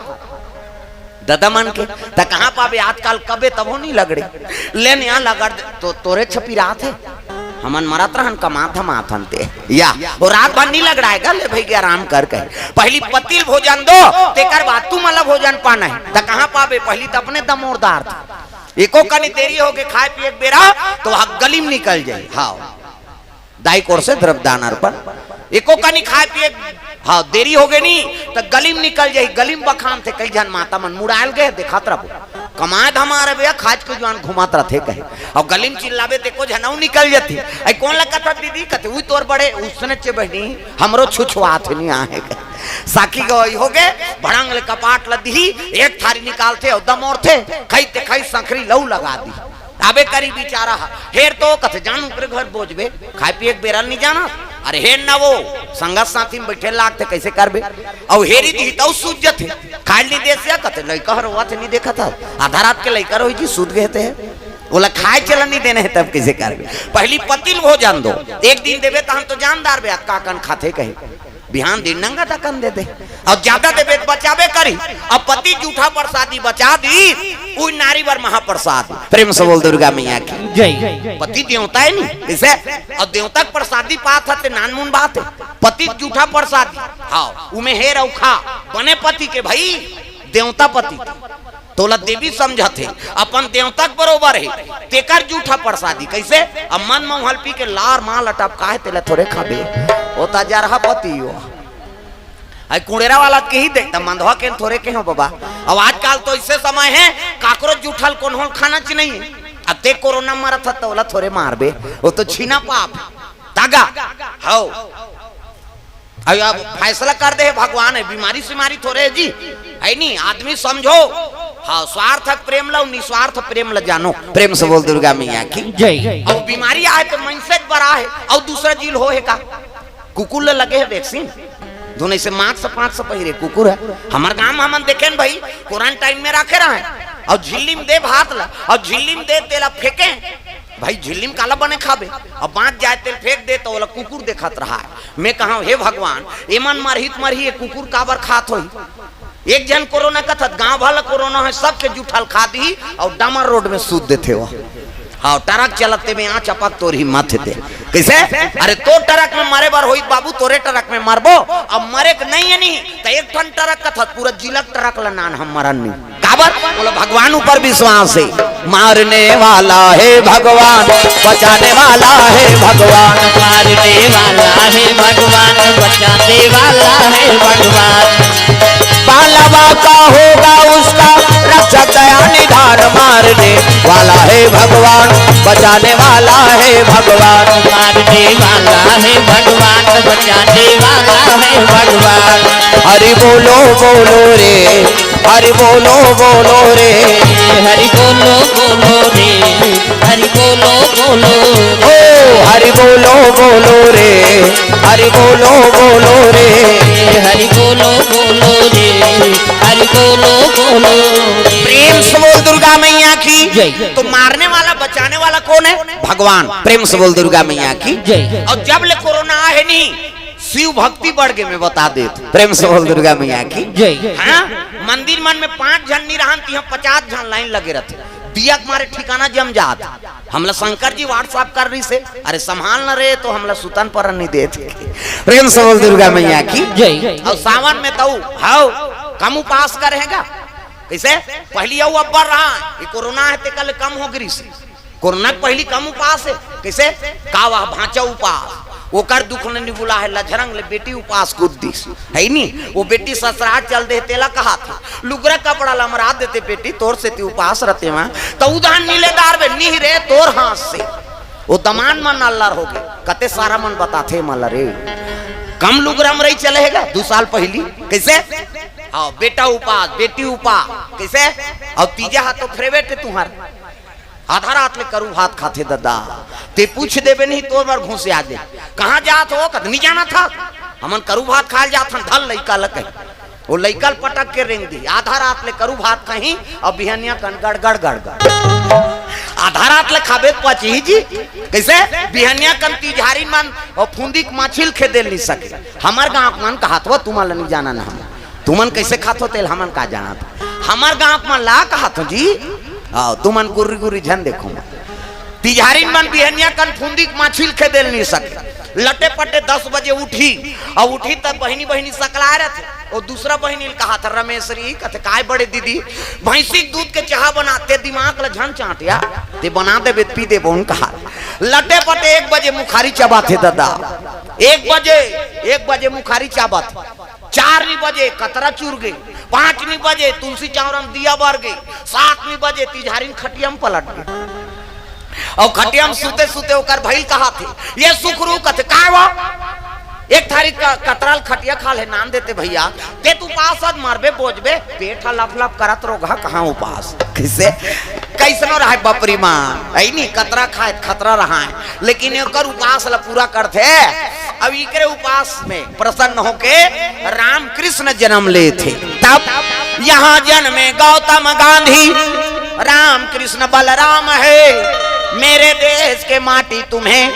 ददमन के त कहां पावे आजकल कबे तबो नहीं लगड़े लेन यहाँ लगड़ तो तोरे छपी रात है हमन मरत रहन कमात हम आथन ते या वो रात भर नहीं लगड़ाएगा ले भाई के आराम कर कहे पहली पतिल भोजन दो तेकर बाद तू मतलब भोजन पाना है त कहां पावे पहली तो अपने दमोरदार था एको कनी देरी हो के खाए पिए बेरा तो वहां गलीम निकल जाए हाँ दाई कोर से द्रव्यदान अर्पण एको कनी खाए पिए हाँ देरी हो गई नहीं तो गलीम निकल जाए गलीम बखान थे कई जन माता मन मुड़ायल गए देखत रहो कमात हमारे भैया खाज के जवान घुमात रहे कहे और गलीम चिल्लावे देखो झनाऊ निकल जाती आई कौन लगा था दीदी कहते वही तोर बड़े उसने चे बहनी हमरो छुछुआत नहीं आहे साखी गई हो गए भड़ंग कपाट लदी एक थारी निकालते और दम और थे खाई खाई संखरी लऊ लगा दी आबे करी बेचारा हेर तो कथे जानू कर घर बोझबे खाए पिए बेरल नहीं जाना अरे हेर ना वो संगत साथी में बैठे लागते कैसे करबे और हेरी दी तो सूझ थे खाए नहीं दे से कथे लइका हरवा थे नहीं देखा था आधा रात के लइका रोई जी सूद गए थे बोला खाए चलन नहीं देने है तब कैसे करबे पहली पतिल भोजन दो एक दिन देवे तो हम तो जानदार बे काकन खाते कहे बिहान दिन नंगा टकन दे दे और ज्यादा देवे बचावे करी अब पति जूठा प्रसादी बचा दी उ नारी वर महाप्रसाद प्रेम से बोल दुर्गा मैया की जय। पति देवता है नहीं इसे और देवता प्रसादी पात है नानमुन बात है पति जूठा प्रसादी हाँ उमे हेर और खा बने पति के भाई देवता पति तोला देवी समझते अपन देवता बरोबर है तेकर जूठा प्रसादी कैसे अब मन मोहल पी के लार माल अटपका है तेला थोड़े खाबे होता जा रहा पति हो आई कुड़ेरा वाला के ही देखता मंदवा के थोड़े के हो बाबा अब आजकल तो इससे समय है काकरो जूठल कौन हो खाना ची नहीं अब ते कोरोना मारा था तो बोला थोड़े मारबे वो तो छीना पाप तागा हो अब फैसला कर दे भगवान है बीमारी सीमारी थोड़े जी है नहीं आदमी समझो हाँ स्वार्थक प्रेम लो निस्वार्थ प्रेम ल जानो प्रेम से बोल दुर्गा मैया की जय। और बीमारी आए तो मनसे बड़ा है और दूसरा जील हो है का कुकुर लगे है वैक्सीन दोनों से मास्क से 5 से पहिरे कुकुर है हमारे गांव में हम देखे भाई क्वारंटाइन में रखे रहे और झिल्ली में दे भात ला और झिल्ली में दे तेला फेंके भाई झिल्ली में काला बने खाबे और बांध जाए तेल फेंक दे तो वाला कुकुर देखत रहा है मैं कहा हे भगवान एमन मरहित मरही कुकुर काबर खात हो एक जन कोरोना का था गांव वाला कोरोना है सबके जूठल खा दी और डामर रोड में सूद देते हो हाँ ट्रक चलते में यहाँ चपक तोर ही मत थे कैसे अरे तो ट्रक में मारे बार होई बाबू तोरे ट्रक में मारबो अब मरे नहीं है नहीं तो एक टन ट्रक का था पूरा जिला ट्रक ला नान हम मरन नहीं काबर बोला भगवान ऊपर विश्वास है मारने वाला है भगवान बचाने वाला है भगवान मारने वाला है भगवान बचाने वाला है भगवान बालवा का होगा उसका रक्षक दया निधान मारने वाला है भगवान बचाने वाला है भगवान मारने वाला है भगवान बचाने वाला है भगवान हरि बोलो बोलो रे हरि बोलो बोलो रे हरि बोलो बोलो रे हरि बोलो बोलो ओ हरि बोलो बोलो रे हरि बोलो बोलो रे हरि बोलो बोलो रे हरि बोलो बोलो प्रेम से बोल दुर्गा मैया की जय। तो मारने वाला बचाने वाला कौन है भगवान प्रेम से बोल दुर्गा मैया की जय। और जब ले कोरोना है नहीं शिव भक्ति बढ़ के मैं बता देता प्रेम से बोल दुर्गा मैया की जय। हाँ मंदिर मन में 5 जन नहीं रहन 50 जन लाइन लगे रहते दिया मारे ठिकाना जम जात हमला शंकर जी व्हाट्सएप कर रही से अरे संभाल न रहे तो हमला सुतन पर नहीं देते प्रेम से बोल दुर्गा मैया की जय। और सावन में तो हाउ कम उपास करेगा कैसे पहली अब बढ़ रहा ये कोरोना है ते कल कम हो गई कोरोना पहली कम उपास है कैसे कावा भांचा उपास ओकर दुख नहीं बुला है लझरंग ले बेटी उपास कुद्दीस है नी वो बेटी ससुराल चल दे तेला कहा था लुगरा कपड़ा लमरा देते बेटी तोर से ती उपास रहते वहां तो उदान नीलेदार में नी रे तोर हाथ से वो दमान मन अल्लाह हो गए कते सारा मन बताते मल्ला रे कम लुगरा में रही चलेगा 2 साल पहली कैसे हाँ बेटा उपास बेटी उपास कैसे और तीजा हाथ तो फेवरेट है तुम्हारा आधा रात में करू भात खाते दादा ते पूछ देवे नहीं तो बार घूसे आ दे कहाँ जात हो कद नहीं जाना था हमन करू भात खा जात हन धल लइका लग वो लइकल पटक के रेंग दी आधा रात ले करू भात कहीं और बिहनिया कन गड़ गड़ गड़ गड़ आधा रात ले खाबे पची जी कैसे बिहनिया कन तिजहारी मन और फुंदी माछिल खे दे नहीं सके हमार गांव मन कहा तो तुम्हारा नहीं जाना ना तुमन कैसे खातो तेल हमन का जाना था हमार गांव मन ला कहा तो जी आओ तुमन गुर्री गुर्री झन देखो तिजहारी मन बिहनिया कन फुंदी माछिल खे दे नहीं सके लटे पटे 10 बजे उठी और उठी तब बहनी बहनी सकला रहे थे और दूसरा बहनी कहा था रमेशरी कहते काय बड़े दीदी भैंसी दूध के चाह बनाते दिमाग ल झन चाटिया ते बना दे पी दे बोन कहा लटे पटे 1 बजे मुखारी चबाते दादा 1 बजे मुखारी चबाते 4 बजे कतरा चूर गई 5 बजे तुलसी चावरम दिया बर गई 7 बजे तिजहारी खटियम पलट गई और खटियम सुते सुते होकर भइल कहा थे ये सुखरू कथे काय वो एक थारी कतराल खटिया खा ले नाम देते भैया ते तू उपास मारबे बोझबे पेट लफ लफ करत रोगा कहाँ उपास कैसे कैसनो रहा बपरी माँ ऐनी कतरा खाए खतरा रहा है लेकिन एकर उपास ला पूरा करते अब इकरे उपास में प्रसन्न होके राम कृष्ण जन्म ले थे तब यहाँ जन्मे गौतम गांधी राम कृष्ण बलराम है मेरे देश के माटी तुम्हें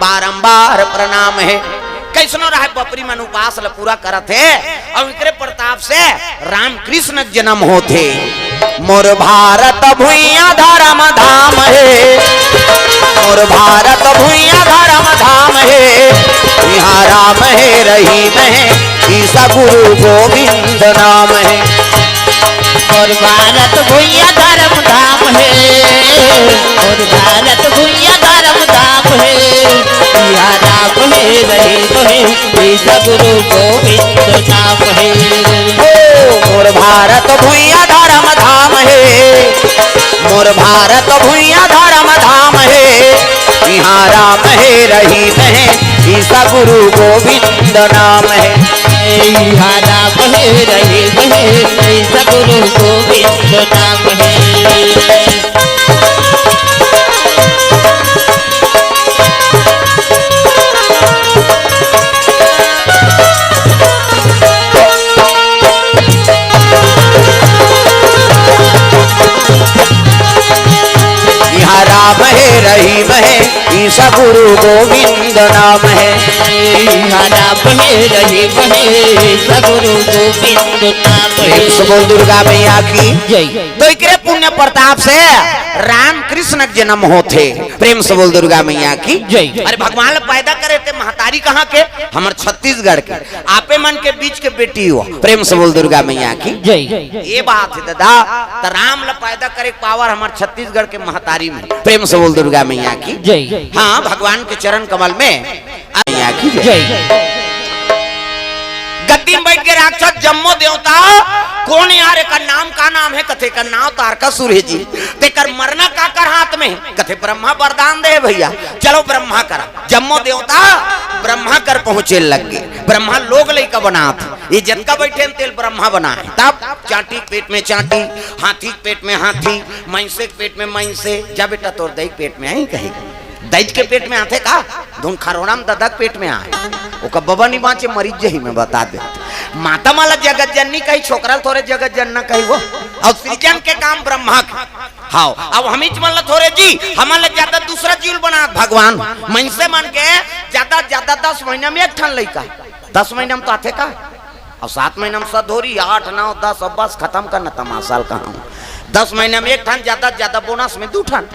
बारंबार प्रणाम है कैसनो रहा बपरी मन उपास ल पूरा करत है और इकरे प्रताप से राम कृष्ण जन्म होते मोर भारत भुइया धर्म धाम है मोर भारत भुइया धर्म धाम है यहाँ राम है रहीम है ईसा गुरु गोविंद नाम है और भारत भुइया धर्म धाम है और भारत भुइया धर्म धाम है यहाँ राम है रहीम है ईसा गुरु गोविंद नाम है मोर भारत भुइया धर्म धाम है मोर भारत भुइया धर्म धाम है यहाँ राम है रहीम है ईसा गुरु गोविंद नाम है यहाँ राम है रहीम है ईसा गुरु गोविंद नाम है राम है रहीम है ईसा गुरु गोविंद नाम है राम है रहीम है ईसा गुरु गोविंद नाम है बोल दुर्गा मैया की जय तो इकरे पुण्य प्रताप से राम कृष्ण जन्म होते प्रेम से बोल दुर्गा मैया की जय अरे भगवान पैदा करे थे महतारी कहाँ के हमारे छत्तीसगढ़ के आपे मन के बीच के बेटी हो प्रेम से बोल दुर्गा मैया की जय ये बात है दादा तो राम ला पैदा करे पावर हमारे छत्तीसगढ़ के महतारी में प्रेम से बोल दुर्गा मैया की जय हाँ भगवान के चरण कमल में मैया की जय गद्दी में बैठ के राक्षस जम्मो देवता कौन यार का नाम है कथे का नाम तारकासुर है जी तेकर मरना का कर हाथ में कथे ब्रह्मा वरदान दे भैया चलो ब्रह्मा कर जम्मो देवता ब्रह्मा कर पहुंचे लग गए ब्रह्मा लोग लइका बनात ये जनका बैठे तेल ब्रह्मा बनाए तब चाटी पेट में चाटी हाथी पेट में हाथी मैंसे पेट में मैंसे जा बेटा तोर दही पेट में आई कहीं दैज के पेट में आते का धुन खरोड़ाम ददक पेट में आए ओका बबा नहीं बाँचे मरीज जही में बता दे माता माला जगत जननी कही छोकरा थोड़े जगत जनना कही वो और सृजन के काम ब्रह्मा के हाँ अब हम मतलब थोड़े जी हमारे ज्यादा दूसरा जीव बना भगवान मन से मन के ज्यादा 10 महीना में एक ठन लइका 10 महीना में तो आते का और 7 महीना में सदोरी 8 9 10 अब बस खत्म करना तमाशाल कहा 10 महीना में एक ठन ज्यादा बोनस में 2 ठन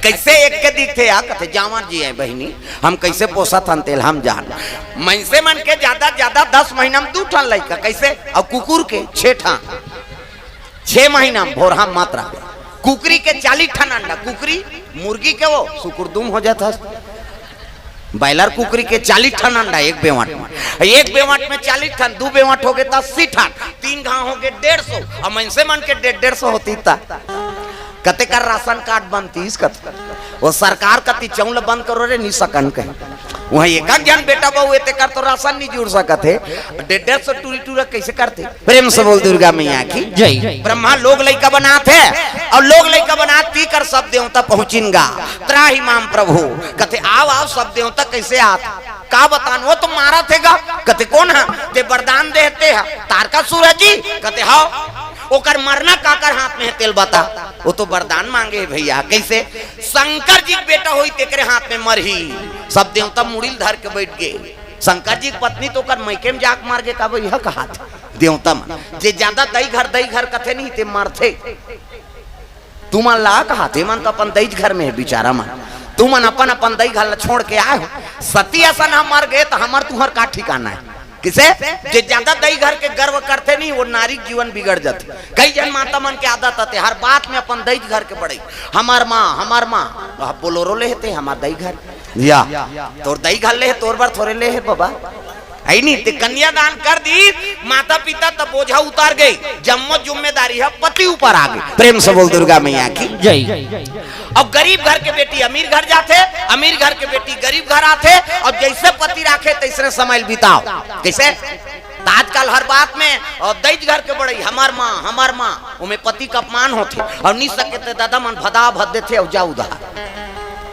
कैसे एक के दिखते आ कथे जावन जी है बहनी हम कैसे पोसा थन तेल हम जान मन से मन के ज्यादा 10 महीना में 2 ठन लइका कैसे और कुकुर के 6 ठन 6 महीना में भोरहा मात्रा कुकरी के 40 ठन अंडा कुकरी मुर्गी के वो सुकुरदुम हो जाता बैलर कुकरी के 40 ठन अंडा एक बेवट में, एक बेवट में 40 ठन, 2 बेवट हो गए तो 80 ठन, 3 घाव हो गए 150, और मनसे मन के 150 होती था। कते कर राशन कार्ड बनती वो सरकार कति चौल बंद करो रे नहीं सकन के वही एक ज्ञान बेटा बहु एते कर तो राशन नहीं जुड़ सकत है 150 टूरी टूरा कैसे करते। प्रेम से बोल दुर्गा मैया की जय। ब्रह्मा लोग लइका बनाते और लोग लइका बनाती कर सब देवता पहुंचिनगा त्राही माम प्रभु कते आओ आओ सब देवता कैसे आत का बतान वो तो मारा थेगा कते कौन है ते वरदान देते है तारका सूरज जी कते हाओ ओकर मरना काकर हाथ में है तेल बता वो तो वरदान मांगे भैया कैसे शंकर जी बेटा होई तेकरे हाथ में मरही सब देवता मुड़िल धर के बैठ गए। शंकर जी की पत्नी तो कर मैके में जाक मार के कब यह कहा था देवता मन जे ज्यादा दई घर कथे नहीं ते मरथे तू मन ला कहा थे मन तो अपन दई घर में है बेचारा मन तू मन अपन अपन दई घर छोड़ के आए हो सती असन हम मर गए तो हमार तुहर का ठिकाना है किसे जे ज्यादा दई घर के गर्व करते नहीं वो नारी जीवन बिगड़ जाते। कई जन माता मन के आदत आते हर बात में अपन दई घर के बड़े हमार माँ बोलोरो ले थे हमार दई घर या तोर दई घर ले तोर बार थोड़े ले है बाबा है नहीं ते कन्यादान कर दी माता पिता तब बोझा उतार गई जम्मो जिम्मेदारी है पति ऊपर आ गई। प्रेम से बोल दुर्गा मैया की जय। अब गरीब घर के बेटी अमीर घर जाते अमीर घर के बेटी गरीब घर आते और जैसे पति राखे तैसे समय बिताओ कैसे आजकल हर बात में और दई घर के बड़े हमार माँ उमें पति का अपमान होते और नहीं सके थे दादा मन भदा भद देते और जाऊ उधार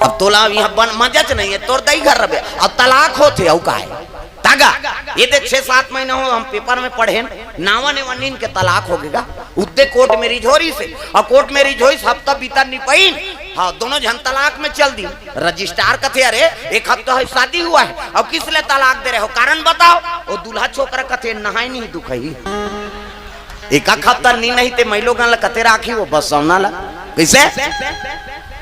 अब तोला यहाँ बन मजच नहीं है तोर दई घर रहे अब तलाक होते और का तागा ये देख 6-7 महीने हो हम पेपर में पढ़े नावा ने वनीन के तलाक हो गएगा उद्दे कोर्ट मेरी झोरी से और कोर्ट मेरी झोरी हफ्ता बीता नहीं पाई हाँ दोनों जन तलाक में चल दी रजिस्ट्रार कथे अरे एक हफ्ता है शादी हुआ है अब किस लिए तलाक दे रहे हो कारण बताओ वो दूल्हा छोकरा कथे नहाई नहीं दुख एक हफ्ता नी नहीं थे महिलो गन कथे राखी वो बस सौना ला कैसे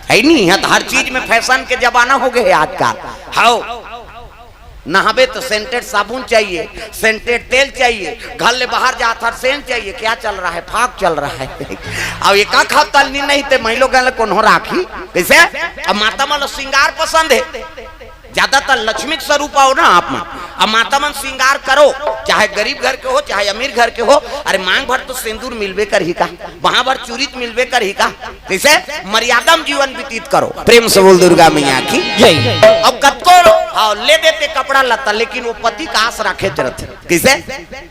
है नहीं यहाँ हर चीज में फैशन के जमाना हो गए आजकल हाँ नहाबे तो सेंटेड साबुन चाहिए सेंटेड तेल चाहिए घर ले बाहर जाता सेंट चाहिए क्या चल रहा है फाक चल रहा है अब एक हफ्ता नहीं थे महिलो गन कौन राखी कैसे अब माता मन श्रृंगार पसंद है ज्यादातर लक्ष्मी स्वरूप हो ना आप में अब माता मन श्रृंगार करो चाहे गरीब घर के हो चाहे अमीर घर के हो अरे मांग भर तो सिंदूर मिलवे कर ही का वहां भर चूरित मिलवे कर ही का कैसे मर्यादा में जीवन व्यतीत करो। प्रेम से बोल दुर्गा मैया की जय। अब कतको हाँ ले देते कपड़ा लता लेकिन वो पति का आस रखे थे कैसे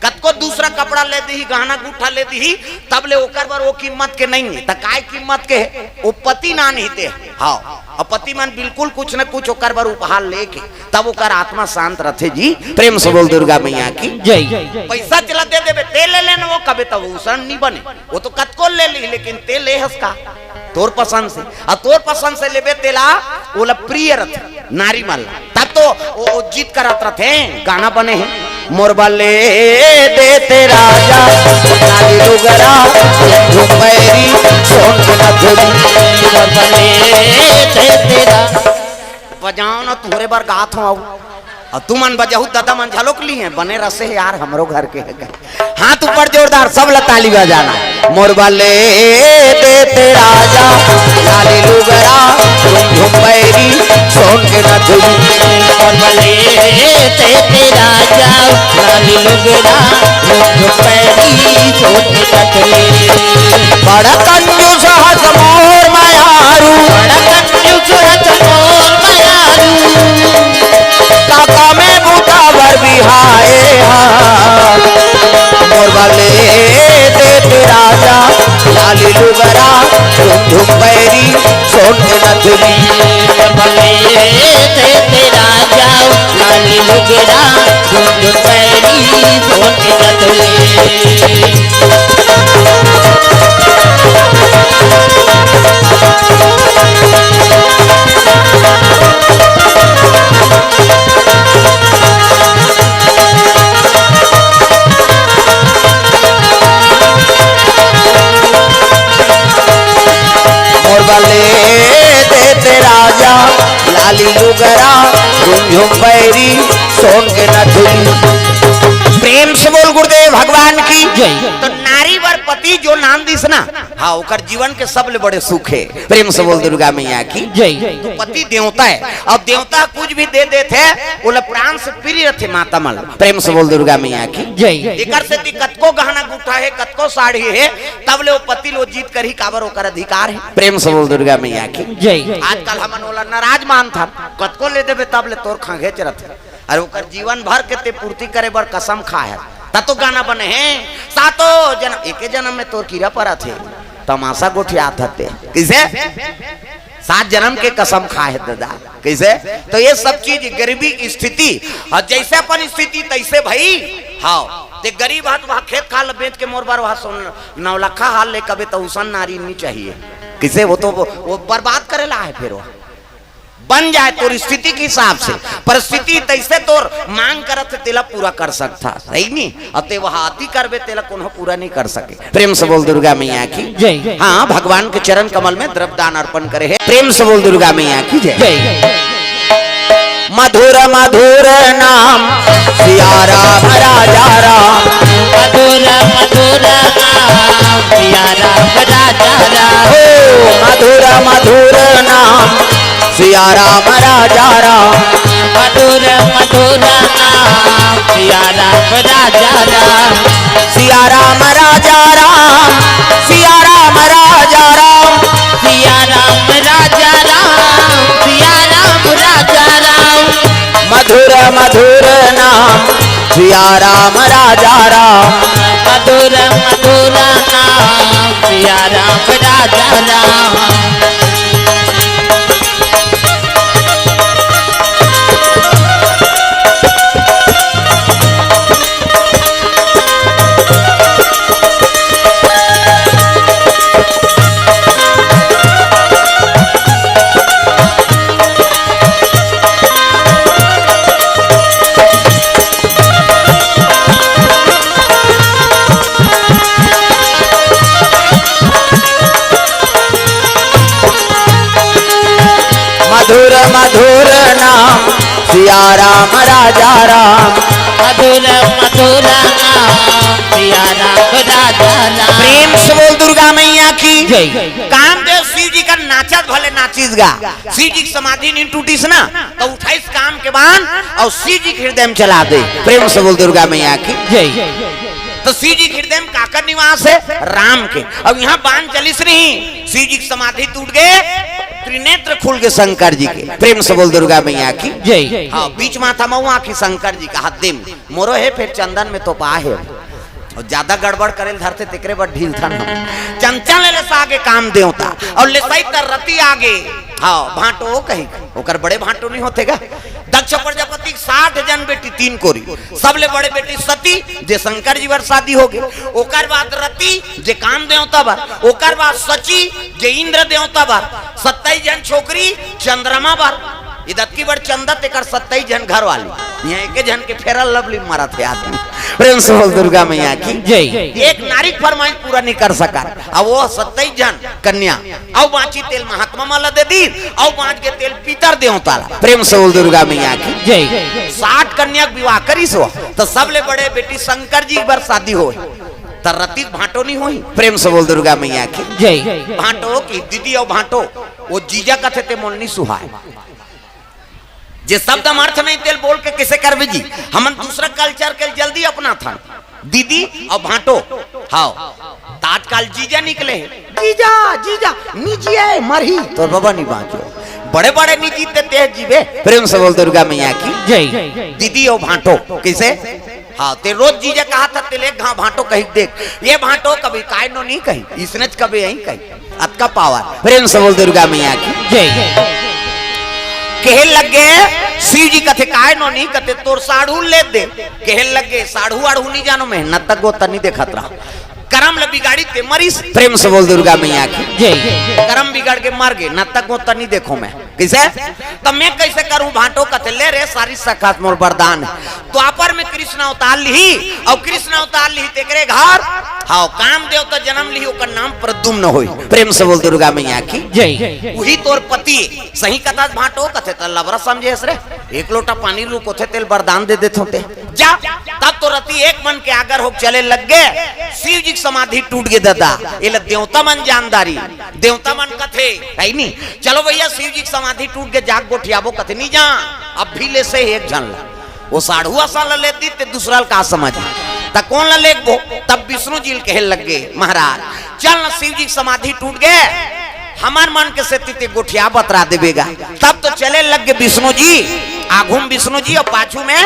कतको दूसरा कपड़ा ले दी गहना गुठा ले दी तब ले ओकर बार वो कीमत के नहीं है काय कीमत के वो पति ना नहीं थे हाँ और पति मन बिल्कुल कुछ न कुछ ओकर बार उपहार लेके तब ओकर आत्मा शांत रथे जी। प्रेम से बोल दुर्गा मैया की जय। पैसा चला दे देवे तेल ले लेना वो कभी तब उसन नहीं बने वो तो कतको ले ली लेकिन तेल ले हसका तोर पसंद से और तोर पसंद से लेबे तेला वो प्रिय रथ नारी मल तब तो वो जीत करत रथे गाना बने हैं मोरबा ले देते राजा नारी लुगरा झुमैरी सोन के नथुनी मोरबा ले देते राजा बजाओ ना तुम्हारे बार गात हो आओ और तू मन बजाऊ दादा मन झलोक ली है बने रसे है यार हमरो घर के है हाथ ऊपर जोरदार सब लताली बजाना मोरबा ले देते राजा लाली लुगरा झुमैरी सोन के नथुनी मोरबा ले देते राजा लाली लुगरा झुमैरी सोन के नथुनी बड़ा कंजूस हस मोर मायारू बड़ा कंजूस हस मोर मायारू काका में बूटा भर बिहाए मोरबा ले देते राजा लाली लुगरा झुमैरी सोन के नथुनी मोरबा ले देते राजा लाली लुगरा झुमैरी सोन के नथुनी। देते राजा लाली लुगरा झुमैरी सोन के नथुनी। प्रेम से बोल गुरुदेव भगवान की जय। तो नारी वर पति जो नाम दिस ना हाँ ओकर जीवन के सबले बड़े सुख है। प्रेम से बोल दुर्गा मैया की जय। तो पति देवता है और देवता कुछ भी दे देते बोले प्राण से प्रिय रथे माता मल। प्रेम से बोल दुर्गा मैया की जय। एकर से कतको गहना गुठा है कतको साड़ी है तब ले वो पति लो जीत कर ही काबर ओकर अधिकार है। प्रेम से बोल दुर्गा मैया की जय। आजकल हमन वाला नाराज मान था कतको ले देबे तब ले तोर खांगे चरत अरे ओकर जीवन भर के ते पूर्ति करे बर कसम खाए तो गाना बने हैं सातो जन्म एक जन्म में तोर कीड़ा पड़ा थे तमाशा गोठिया थे किसे 7 जन्म के कसम खाए दादा कैसे। तो ये सब चीज गरीबी की स्थिति और जैसे अपन स्थिति तैसे भाई हाँ ते गरीब हाथ वहाँ खेत खाल बेच के मोर बार वहाँ सुन 9 लाख हाल ले कभी तो उसन नारी नहीं चाहिए किसे वो तो वो बर्बाद करेला है फिर वो बन जाए तोर स्थिति के हिसाब से परिस्थिति तैसे तोर मांग करत तेला पूरा कर सकता सही नहीं अते वह अति करबे तेला कोनो पूरा नहीं कर सके। प्रेम से बोल दुर्गा मैया की जय। हाँ भगवान के चरण कमल में द्रव्य दान अर्पण करे है। प्रेम से बोल दुर्गा मैया की जय। मधुर मधुर नाम सिया राम राजा राम मधुर मधुर नाम सिया राम राजा राम मधुर मधुर नाम सिया राम राजा राम मधुर मधुर नाम सिया राम राजा राम सिया राम राजा राम सिया राम राजा राम सिया राम राजा राम सिया राम राजा राम मधुर मधुर नाम सिया राम राजा राम मधुर मधुर नाम सिया राम राजा राम मधुर मधुर नाम सिया राम राजा राम मधुर मधुर नाम सिया राम राजा राम। प्रेम से बोल दुर्गा मैया की जय। कामदेव शिव जी का नाचत भले नाचिस गा शिव जी की समाधि नहीं टूटीस ना तो उठाइस काम के बाद और शिव जी के हृदय में चला दे। प्रेम से बोल दुर्गा मैया की जय। तो शिव जी के हृदय में काकर निवास है राम के। अब यहाँ बाण चलिस नहीं शिव जी की समाधि टूट गए त्रिनेत्र खुल के शंकर जी के। प्रेम से बोल दुर्गा मैया की जय। हाँ बीच माथा मऊआ की शंकर जी का हद्दे में मोरो है फिर चंदन में तो पा है और ज्यादा गड़बड़ करेल धरते तिकरे बड़ ढील था चंचल ले आगे काम देवता और ले सही तर रति आगे हाँ भाटो कही ओकर बड़े भाटो नहीं होते गा। दक्ष प्रजापति 60 जन बेटी 3 कोरी सबले बड़े बेटी सती जे शंकर जी वर शादी हो गए ओकर बाद रति जे काम देवता बार ओकर बाद सची जे इंद्र देवता बार 27 जन छोकरी चंद्रमा बार इदत की बड़ चंदत एकर 27 जन घर वाली यहाँ एक जन के फेरल लवली मारा थे आदमी। प्रेम से बोल दुर्गा मैया की जय। एक नारी फरमाइश पूरा नहीं कर सका अब वो 27 जन कन्या और बाची तेल महात्मा माला दे दी और बाँच के तेल पीतर देवता। प्रेम से बोल दुर्गा मैया की जय। 60 कन्या विवाह करी सो तो सबले बड़े बेटी शंकर जी बर शादी हो तरती भाटो नहीं हुई। प्रेम से बोल दुर्गा मैया की जय। भाटो की दीदी और भाटो वो जीजा कथे ते मोलनी सुहाय जे शब्द अर्थ नहीं तेल बोल के कैसे करबे जी हमन दूसरा कल्चर के जल्दी अपना था दीदी और भाटो हाँ तात्काल जीजा निकले जीजा जीजा निजी मरही तो बाबा नहीं बाँचो बड़े बड़े निजी तेज जीवे। प्रेम से बोल दुर्गा मैया की जय। दीदी और भाटो कैसे हाँ ते रोज जीजा कहा था तेले घा भाटो कही देख ये भाटो कभी काय नो नहीं कही इसने कभी यही कही अतका पावर। प्रेम से बोल दुर्गा मैया की जय। कहे लगे शिव जी कथे काय नो नहीं कथे तोर साढ़ू ले दे कहे लगे साढ़ू आढ़ू नहीं जानो मेहनत तक वो तनी देखत रहा करम ले बिगाड़ी ते मरीस। प्रेम से बोल दुर्गा मैया की जय। करम बिगाड़ के मर गए न तक वो तनी देखो मैं कैसे तब मैं कैसे करूं भाटो कथे ले रे सारी सखात मोर वरदान द्वापर में कृष्ण अवतार ली और कृष्ण अवतार ली तेकरे घर हाँ काम देवता जन्म ली ओकर नाम प्रद्युम्न होई। प्रेम से बोल दुर्गा मैया की जय। वही तोर पति सही कथा भाटो कथे त लबरा समझे रे एक लोटा पानी रुको थे तेल वरदान दे देते होते जा तब रातों राती एक मन के आगर हो चले लग गए। शिव जी की समाधि टूट गई दादा। ये देवता मन जानदारी, देवता मन कथे है नहीं। चलो भैया शिव जी की समाधि टूट गए, जाग गोठियाबो कथे नहीं जा। अब भी ले से एक जन वो साढ़ुआ सा लेती ते दूसरा का समझ त कौन ला लेक वो। तब विष्णु जी कहे लग गए महाराज चल न शिव जी की समाधि टूट गए, हमार मन के से ते गोठिया बतरा देवेगा। तब तो चले लग गए विष्णु जी, आघुम विष्णु जी और पाछू में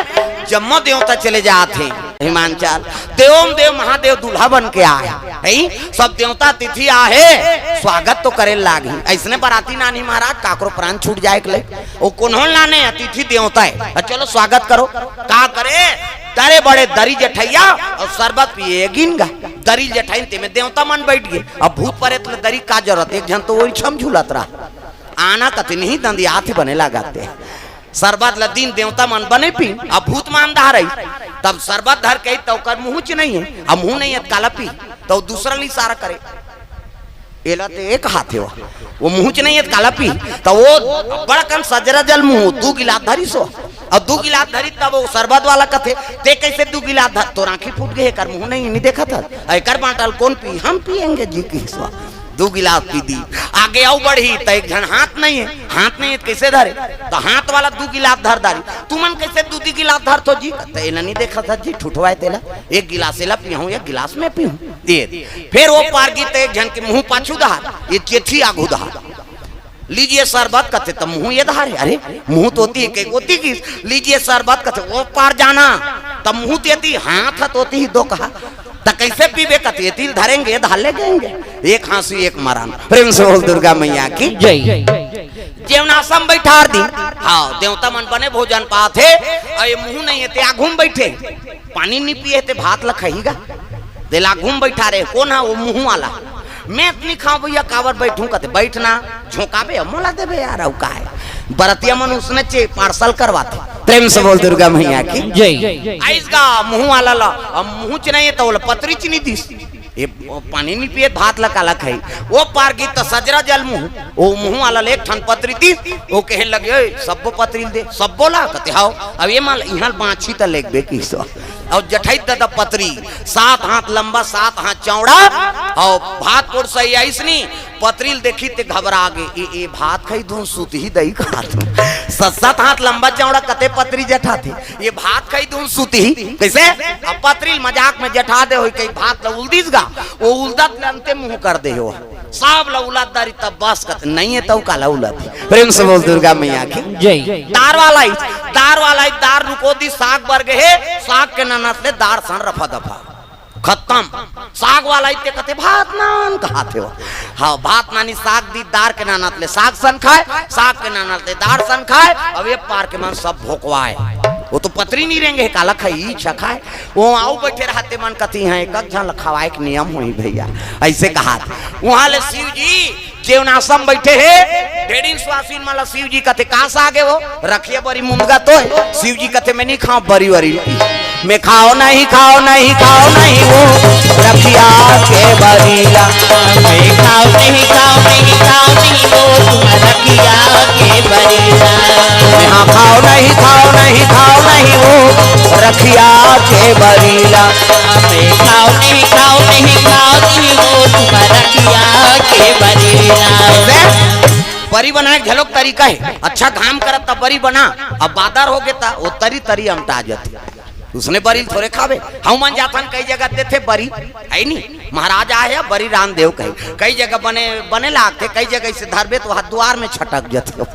जम्मो देवता चले जाते हिमांचल। देवों देव महादेव दूल्हा बन के आए है, सब देवता तिथि आहे स्वागत तो करे लागी। ऐसने बराती नानी महाराज काकरो प्राण छूट जाए के वो कौन लाने अतिथि देवता है। चलो स्वागत करो का करे, तारे बड़े दरी जठैया और शरबत पिए गिनगा। दरी जठाई ते में देवता मन बैठ गए। अब भूत प्रेत दरी का जरूरत, एक जन तो वही छम झूलत रहा। आना कति नहीं दंदी हाथी बने लगाते शरबत ला दिन देवता मन बने पी। अब भूत मान धार तब शरबत धर के तो कर मुँह नहीं है, अब मुँह नहीं है काला पी तो दूसरा ली सारा करे। एला ते एक हाथ है वो मुँह नहीं है काला पी तो वो बड़ा कन सजरा जल मुँह 2 गिलास धरी सो और 2 गिलास धरी तब वो शरबत वाला कथे ते कैसे 2 गिलास धर तो आंखें फूट गए कर मुँह नहीं देखा था। कर बांटल कौन पी, हम पियेंगे जी की 2 गिलास पी दी। आगे आओ बढ़ी तो एक जन हाथ नहीं है, हाथ नहीं है कैसे धरे तो हाथ वाला 2 गिलास धर दारी। तुमन कैसे 2 गिलास धर तो जी तेला नहीं देखा था जी ठुठवाए तेला 1 गिलास एला पीहूं 1 गिलास में पीहूं दे। फिर वो पार की एक जन के मुंह पाछू धार, ये चेथी आगू धार लीजिए शरबत कथे तो मुंह ये धारे। अरे मुंह तो होती की लीजिए शरबत कथे वो पार जाना तब मुंह तेती हाथ होती ही 2 कहा तो कैसे पीबे कथे तिल धरेंगे धाले गएंगे। एक हाँसी एक मरान। प्रेम से बोल दुर्गा मैया की जय। जेवनासम बैठार दी हाँ देवता मन बने भोजन पाथे और ये मुंह नहीं है आघूम बैठे पानी नहीं पिए थे भात लखेगा दिला घूम बैठा रहे कौन है वो मुंह वाला। मैं इतनी खाओ भैया कावर बैठूं कहते बैठना झोंकाबे मोला देबे यार का है बरतिया मन उसने चे पार्सल करवाते। प्रेम से बोल दुर्गा मैया की जय। आइसगा मुंह वाला ला मुंह च नहीं है तो पतरी च नहीं दी ये पानी नहीं पिए भात लका लखाई वो पार गई तो सजरा जल मुंह वो मुंह वाला ले ठन पतरी दी वो कहे लगे सब पतरी दे सब बोला कहते हाओ अब ये माल यहाँ बाछी तो लेग बे की और जठाई दादा पतरी 7 हाथ लंबा 7 हाथ चौड़ा और भात पोड़ सही ऐसनी पतरील देखी ते घबरा गए ये भात खाई दूं सूत ही दही खा दूं 7 हाथ लंबा चौड़ा कते पतरी जठा थे ये भात खाई दूं सूत ही कैसे। अब पतरील मजाक में जठा दे हो कई भात उल्दीस गा वो उल्दत लंते मुंह कर दे हो सब लौलाद दारी तब बस कत नहीं है तो काला उलत। प्रेम से बोल दुर्गा मैया की जय। दार वाला दार रुको दी साग बर गए साग के ननत ले दार सन रफा दफा खत्म। साग वाला इतने कहते भात नान कहते हो हाँ भात नानी साग दी दार के नानत ले साग सन खाए साग के नानत ले दार सन खाए। अब ये पार के मन सब भोकवाए वो तो पतरी नहीं रहेंगे काला खाई छखाए वो आओ बैठे रहते मन कथी है एक झन खवाए के नियम हुई भैया ऐसे कहा वहां ले शिव जी जेवनासम बैठे है डेढ़ स्वासीन माला शिव जी कथे कहाँ से आगे वो रखिए बड़ी मुंगा तो शिव जी कथे मैं नहीं खाऊं बरी वरी मैं खाओ नहीं वो रखिया के बरीला मैं खाओ नहीं वो रखिया के बरीला यहाँ खाओ नहीं वो रखिया के बरीला मैं खाओ नहीं वो रखिया के बरीला। बरी बनाए झलक तरीका है अच्छा काम करत तब बरी बना अब बादर हो गया वो तरी अमटा जाती उसने बरी थोड़े खावे हम मन जातन कई जगह देते बरी है नहीं महाराजा है बरी रामदेव कई जगह बने लागते कई जगह से धरबे तो हाथ द्वार में छटक जाते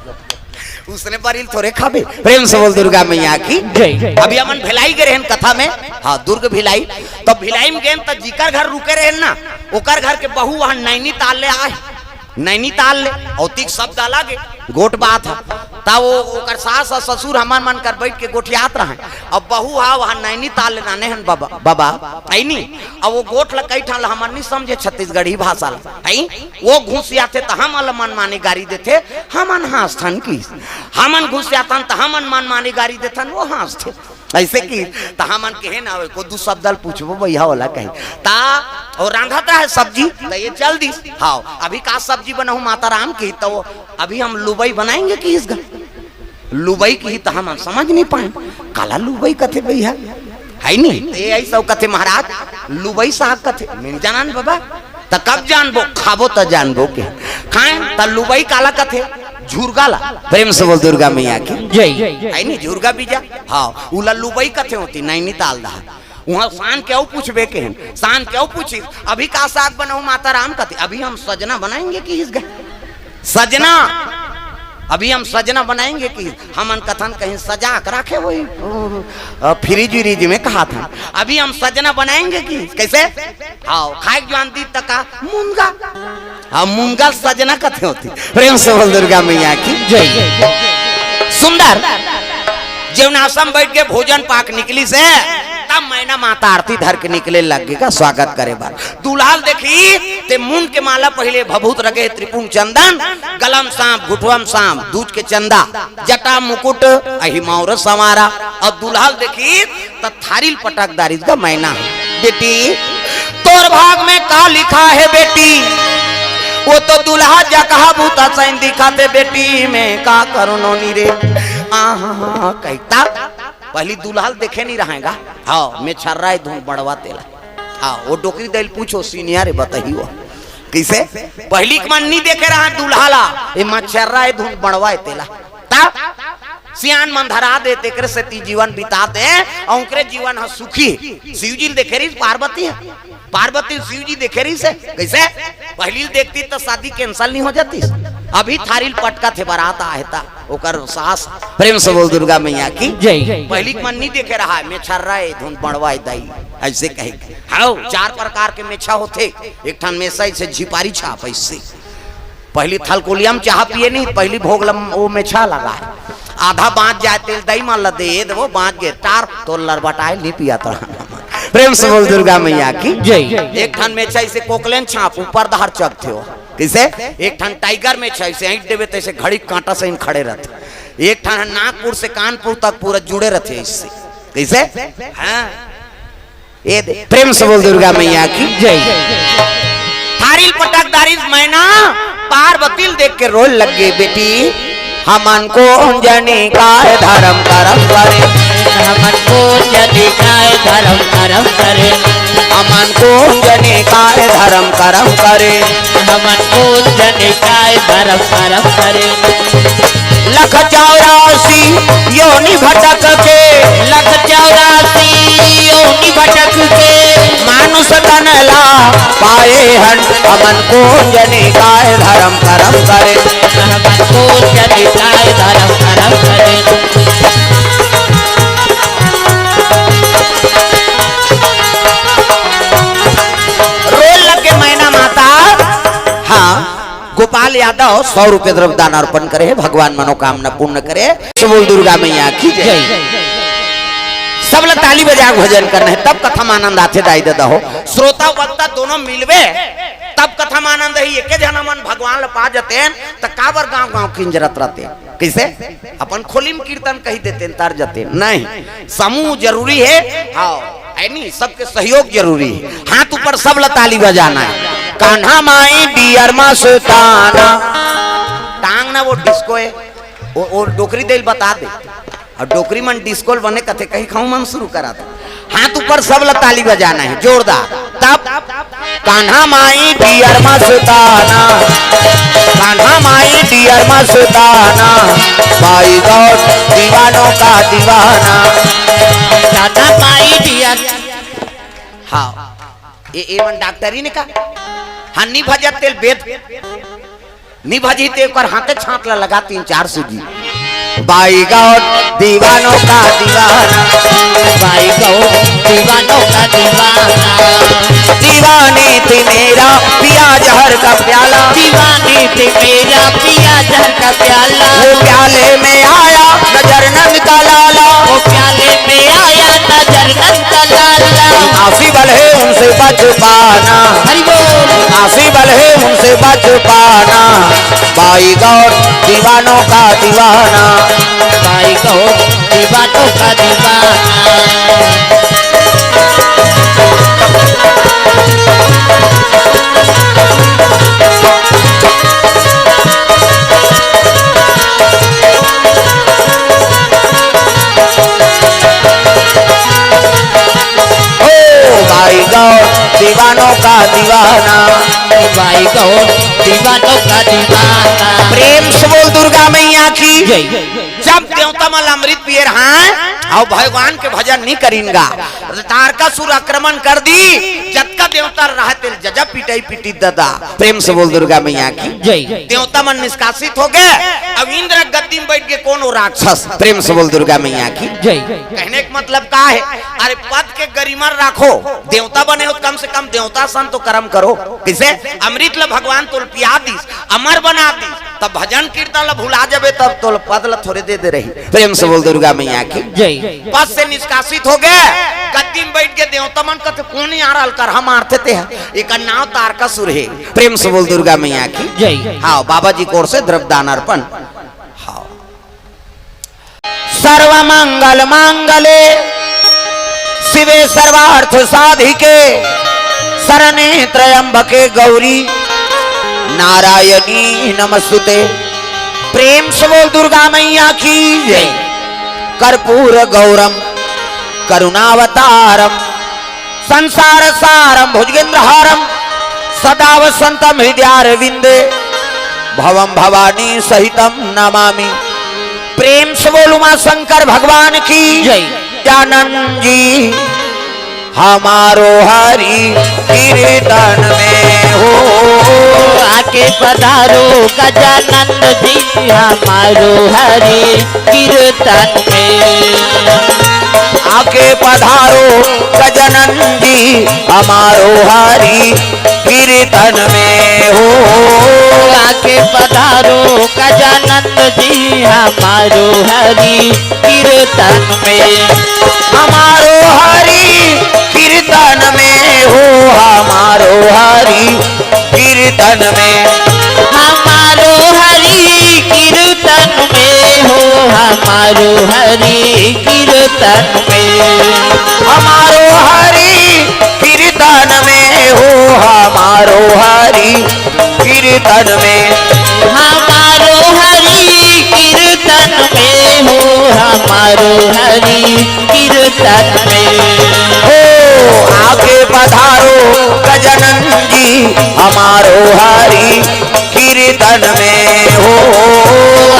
उसने बरी थोड़े खावे। प्रेम से बोल दुर्गा मैया की जय। अभी हमन भिलाई गए रहन कथा में हाँ दुर्ग भिलाई तो भिलाई में गए तो जीकर घर रुके रहन ना ओकर घर के बहू वहां नैनीताल ले आए नैनीताल ले औतिक शब्द अलग गोट बात है ता वो ओकर सास और ससुर हमार मन कर बैठ के गोठियात रहे अब बहू हा वहां नैनीताल ले नाने हन बाबा आई नहीं अब वो गोठ ल कई ठाल हमार नहीं समझे छत्तीसगढ़ी भाषा आई वो घुसिया थे तो हम मन मानी गाड़ी देते हमन हास थन की हमन घुसिया थन तो हमन मन मानी गाड़ी देथन वो हास थे ऐसे की ता हमन कहे ना को दू शब्द पूछबो भैया वाला कहे ता और रांधता है सब्जी तो ये चल दी हाँ अभी का सब्जी बनाऊं माता राम की तो अभी हम लुबई बनाएंगे कि इस घर लुबई की तो हम समझ नहीं पाए काला लुबई कथे भैया है नहीं ये आई सब कथे महाराज लुबई साहब कथे मिल जानन बाबा त कब जानबो खाबो त जानबो के खाए त लुबई काला कथे झुरगाला प्रेम से बोल दुर्गा मैया की जय है नहीं झुरगा बीजा हाँ उला लुबई कथे होती नैनीताल दा वहाँ शान क्यों पूछबे के शान क्यों पूछी अभी का साग बनाऊ माता राम कथे अभी हम सजना बनाएंगे कि इस सजना अभी हम सजना बनाएंगे कि हमन कथन कहीं सजा कर रखे वही फ्रिज व्रिज में कहा था अभी हम सजना बनाएंगे कि कैसे आओ खाए जान दी तका मुंगा हाँ मुंगा सजना कथे होती प्रेम से बोल दुर्गा मैया की जय सुंदर जीवनाश्रम बैठ के भोजन पाक निकली से तब मैना माता आरती धर के निकले लगेगा स्वागत करे बार दुल्हाल देखी ते मुन के माला पहले भभूत रगे त्रिपुण चंदन गलम सांप घुटवम सांप दूध के चंदा जटा मुकुट अहि मौर समारा और दुल्हाल देखी त थारिल पटकदारी का मैना बेटी तोर भाग में का लिखा है बेटी वो तो दुल्हा जा कहा भूता सैन दिखाते बेटी में का करो रे आहा कहता पहली दुल्हाल देखे नहीं रहेगा हाँ मैं छर रहा है धूम बढ़वा तेला हाँ वो डोकरी दिल पूछो सीनियर बताही वो कैसे पहली मन नहीं देखे रहा दुल्हाला ये मच्छर रहा है धूम बढ़वा तेला ता सियान मन धरा दे तेकरे से ती जीवन बिताते और उनके जीवन है सुखी शिव जी देखे रही पार्वती है पार्वती शिव जी देखे रही से कैसे पहली देखती तो शादी कैंसल नहीं हो जाती अभी थारिल पटका थे बारात आहता ओकर सास प्रेम से बोल दुर्गा मैया की जय पहली मन नहीं देखे रहा है मेछा रहे धुन बड़वाई दाई ऐसे कहे हाँ 4 प्रकार के मेछा होते एक ठान मेसा से झिपारी छाप ऐसे पहली थलकोलियम चाह पिए नहीं पहली भोगलम वो मेछा लगा है आधा बांध जाए तेल दही मान लदे वो बांध गए टार तो लड़बटाए नहीं पिया तो प्रेम से बोल दुर्गा मैया की जय एक ठान मेछा इसे कोकलेन छाप ऊपर दहर चक थे किसे एक ठान टाइगर में ऐसे ईंट देवे तैसे घड़ी कांटा से इन खड़े रहते एक ठान नागपुर से कानपुर तक पूरा जुड़े रहते इससे कैसे हाँ ये प्रेम से बोल दुर्गा मैया की जय थारिल पटकदारी मैना पार्वती देख के रोल लग गई बेटी हमन को जनी का धर्म करम करे हमन को जनी काय धर्म करम करे हमन को जनी का धर्म करम करे हमन को जनी काय धर्म करम करे लख 84 योनि भटक के लख 84 योनि भटक के मानुष तन ला पाए हन हमन को जनी का धर्म करम करे हमन को जनी काय धर्म करम करे गोपाल यादव 100 रुपए द्रव्य दान अर्पण करे भगवान मनोकामना पूर्ण करे बोल दुर्गा मैया की जय सब लोग ताली बजा भजन करना है तब कथम आनंद आते दाई दे हो श्रोता वक्ता दोनों मिलवे तब कथम आनंद ही एक जना मन भगवान ल पा जते त काबर गांव गांव किंजरत रहते कैसे अपन खोलिम कीर्तन कही देते तार जते नहीं समूह जरूरी है आओ नहीं सबके सहयोग जरूरी है हाथ ऊपर सब ल ताली बजाना है कान्हा माई डियर मस्ताना टांग ना वो डिस्को है वो डोकरी दिल बता दे और डोकरी मन डिस्को बने कथे कहीं खाऊं मन शुरू करा था हाथ ऊपर सब ल ताली बजाना है जोरदार तब कान्हा माई डियर मस्ताना कान्हा माई डियर मस्ताना भाई गौर दीवानों का दीवाना कान्हा माई डियर हाँ ये मन डॉक्टरी ने कहा हाँ नहीं भजत तेल बेद नहीं भजी ते कर हाथे छाप लगा 3-4 सूजी बाई गौर दीवानों का दीवाना बाई गौर दीवानों का दीवाना दीवानी थी मेरा पिया जहर का प्याला दीवानी थी मेरा पिया जहर का प्याला वो प्याले में आया नजर नंद का लाला वो प्याले में आया नजर नंद का लाला आसी बल है उनसे बच पाना हरि बोल आसी बल है उनसे बच पाना बाई गौर दीवानों का दीवाना बाई गौर दीवानों का दीवाना दीवानों का दीवाना, भाई गौर दीवानों का दीवाना। प्रेम से बोल दुर्गा मैया की जय। जब देवता मल अमृत पिए हैं और भगवान के भजन नहीं करेंगा, तारकासुर आक्रमण कर दी, जतका देवता रहते जजा पिटाई पिटी दादा। प्रेम से बोल दुर्गा मैया की जय। देवता मन निष्कासित हो गए, अब इंद्र गद्दी में बैठ के कौन हो राक्षस। प्रेम से बोल दुर्गा मैया की जय। कहने का मतलब का है, अरे पद के गरिमा रखो, देवता बने हो कम से कम देवता सन तो कर्म करो। किसे अमृत ल भगवान तोल पिया दीस, अमर बना दी, तब भजन कीर्तन ल भुला जाबे, तब तोल पद ल थोड़े दे रही। प्रेम से बोल दुर्गा मैया की जय। पद से निष्कासित हो गए, गद्दी में बैठ के देवता मन कहते कौन आ रहा कर हम मारते थे, एक नाव तारकासुर है। प्रेम से बोल दुर्गा मैया की जय। हाँ बाबा जी की ओर से द्रव्यदान अर्पण। हाँ सर्व मंगल मांगले शिवे सर्वार्थ साधिके शरणे त्र्यंबके गौरी नारायणी नमस्तुते। प्रेम से बोल दुर्गा मैया की जय। कर्पूर गौरम करुणावतारम संसार सारम भुजगेंद्रहारम सदा वसंतम हृदयारविंदे भवम भवानी सहितम नमामि। प्रेम से बोलू मां शंकर भगवान की जय। दयानंद जी हमारो हरि कीर्तन में हो, आके पधारो गजानंद जी हमारो हरि कीर्तन में। आके पधारो गजानंद जी हमारो हरि कीर्तन में हो, आके पधारो गजानंद जी हमारो हरि कीर्तन में। हमारो हरि कीर्तन में हो, हमारो हरि कीर्तन में। हमारो हरि कीर्तन में हो, हमारो हरि कीर्तन में। हमारो हरि कीर्तन में हो, हमारो हरि कीर्तन में। हमारो हरि कीर्तन में हो, हमारो हरि कीर्तन में। हो आगे पधारो गजानंद जी हमारो हरि कीर्तन में हो,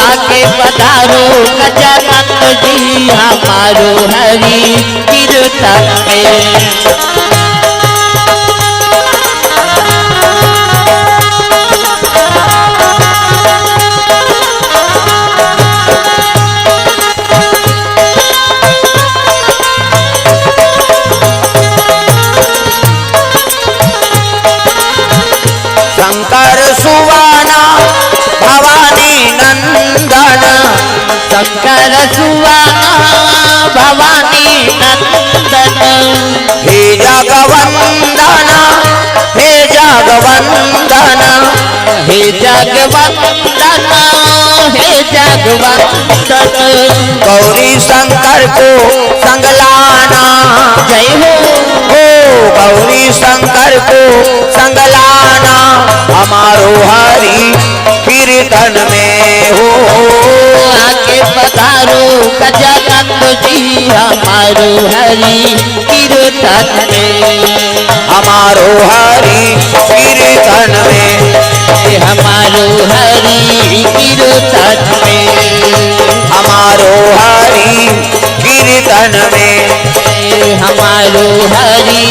आके पधारो गजानंद जी हमारो हरि कीर्तन में। शंकर सुवाना भवानी नंदन, शंकर सुवाना भवानी नंदन। हे जगवंदन हे जगवंदन, हे जगवंदन हे जगवंदन। गौरी शंकर को संगलाना जय हो गौरी शंकर को संगलाना हमारो हरि कीर्तन में हो, आके पधारो गजानंद जी हमारो हरि कीर्तन में। हमारो हरि कीर्तन में। हमारो हरि कीर्तन में। हमारो हरि कीर्तन में। हमारो हरि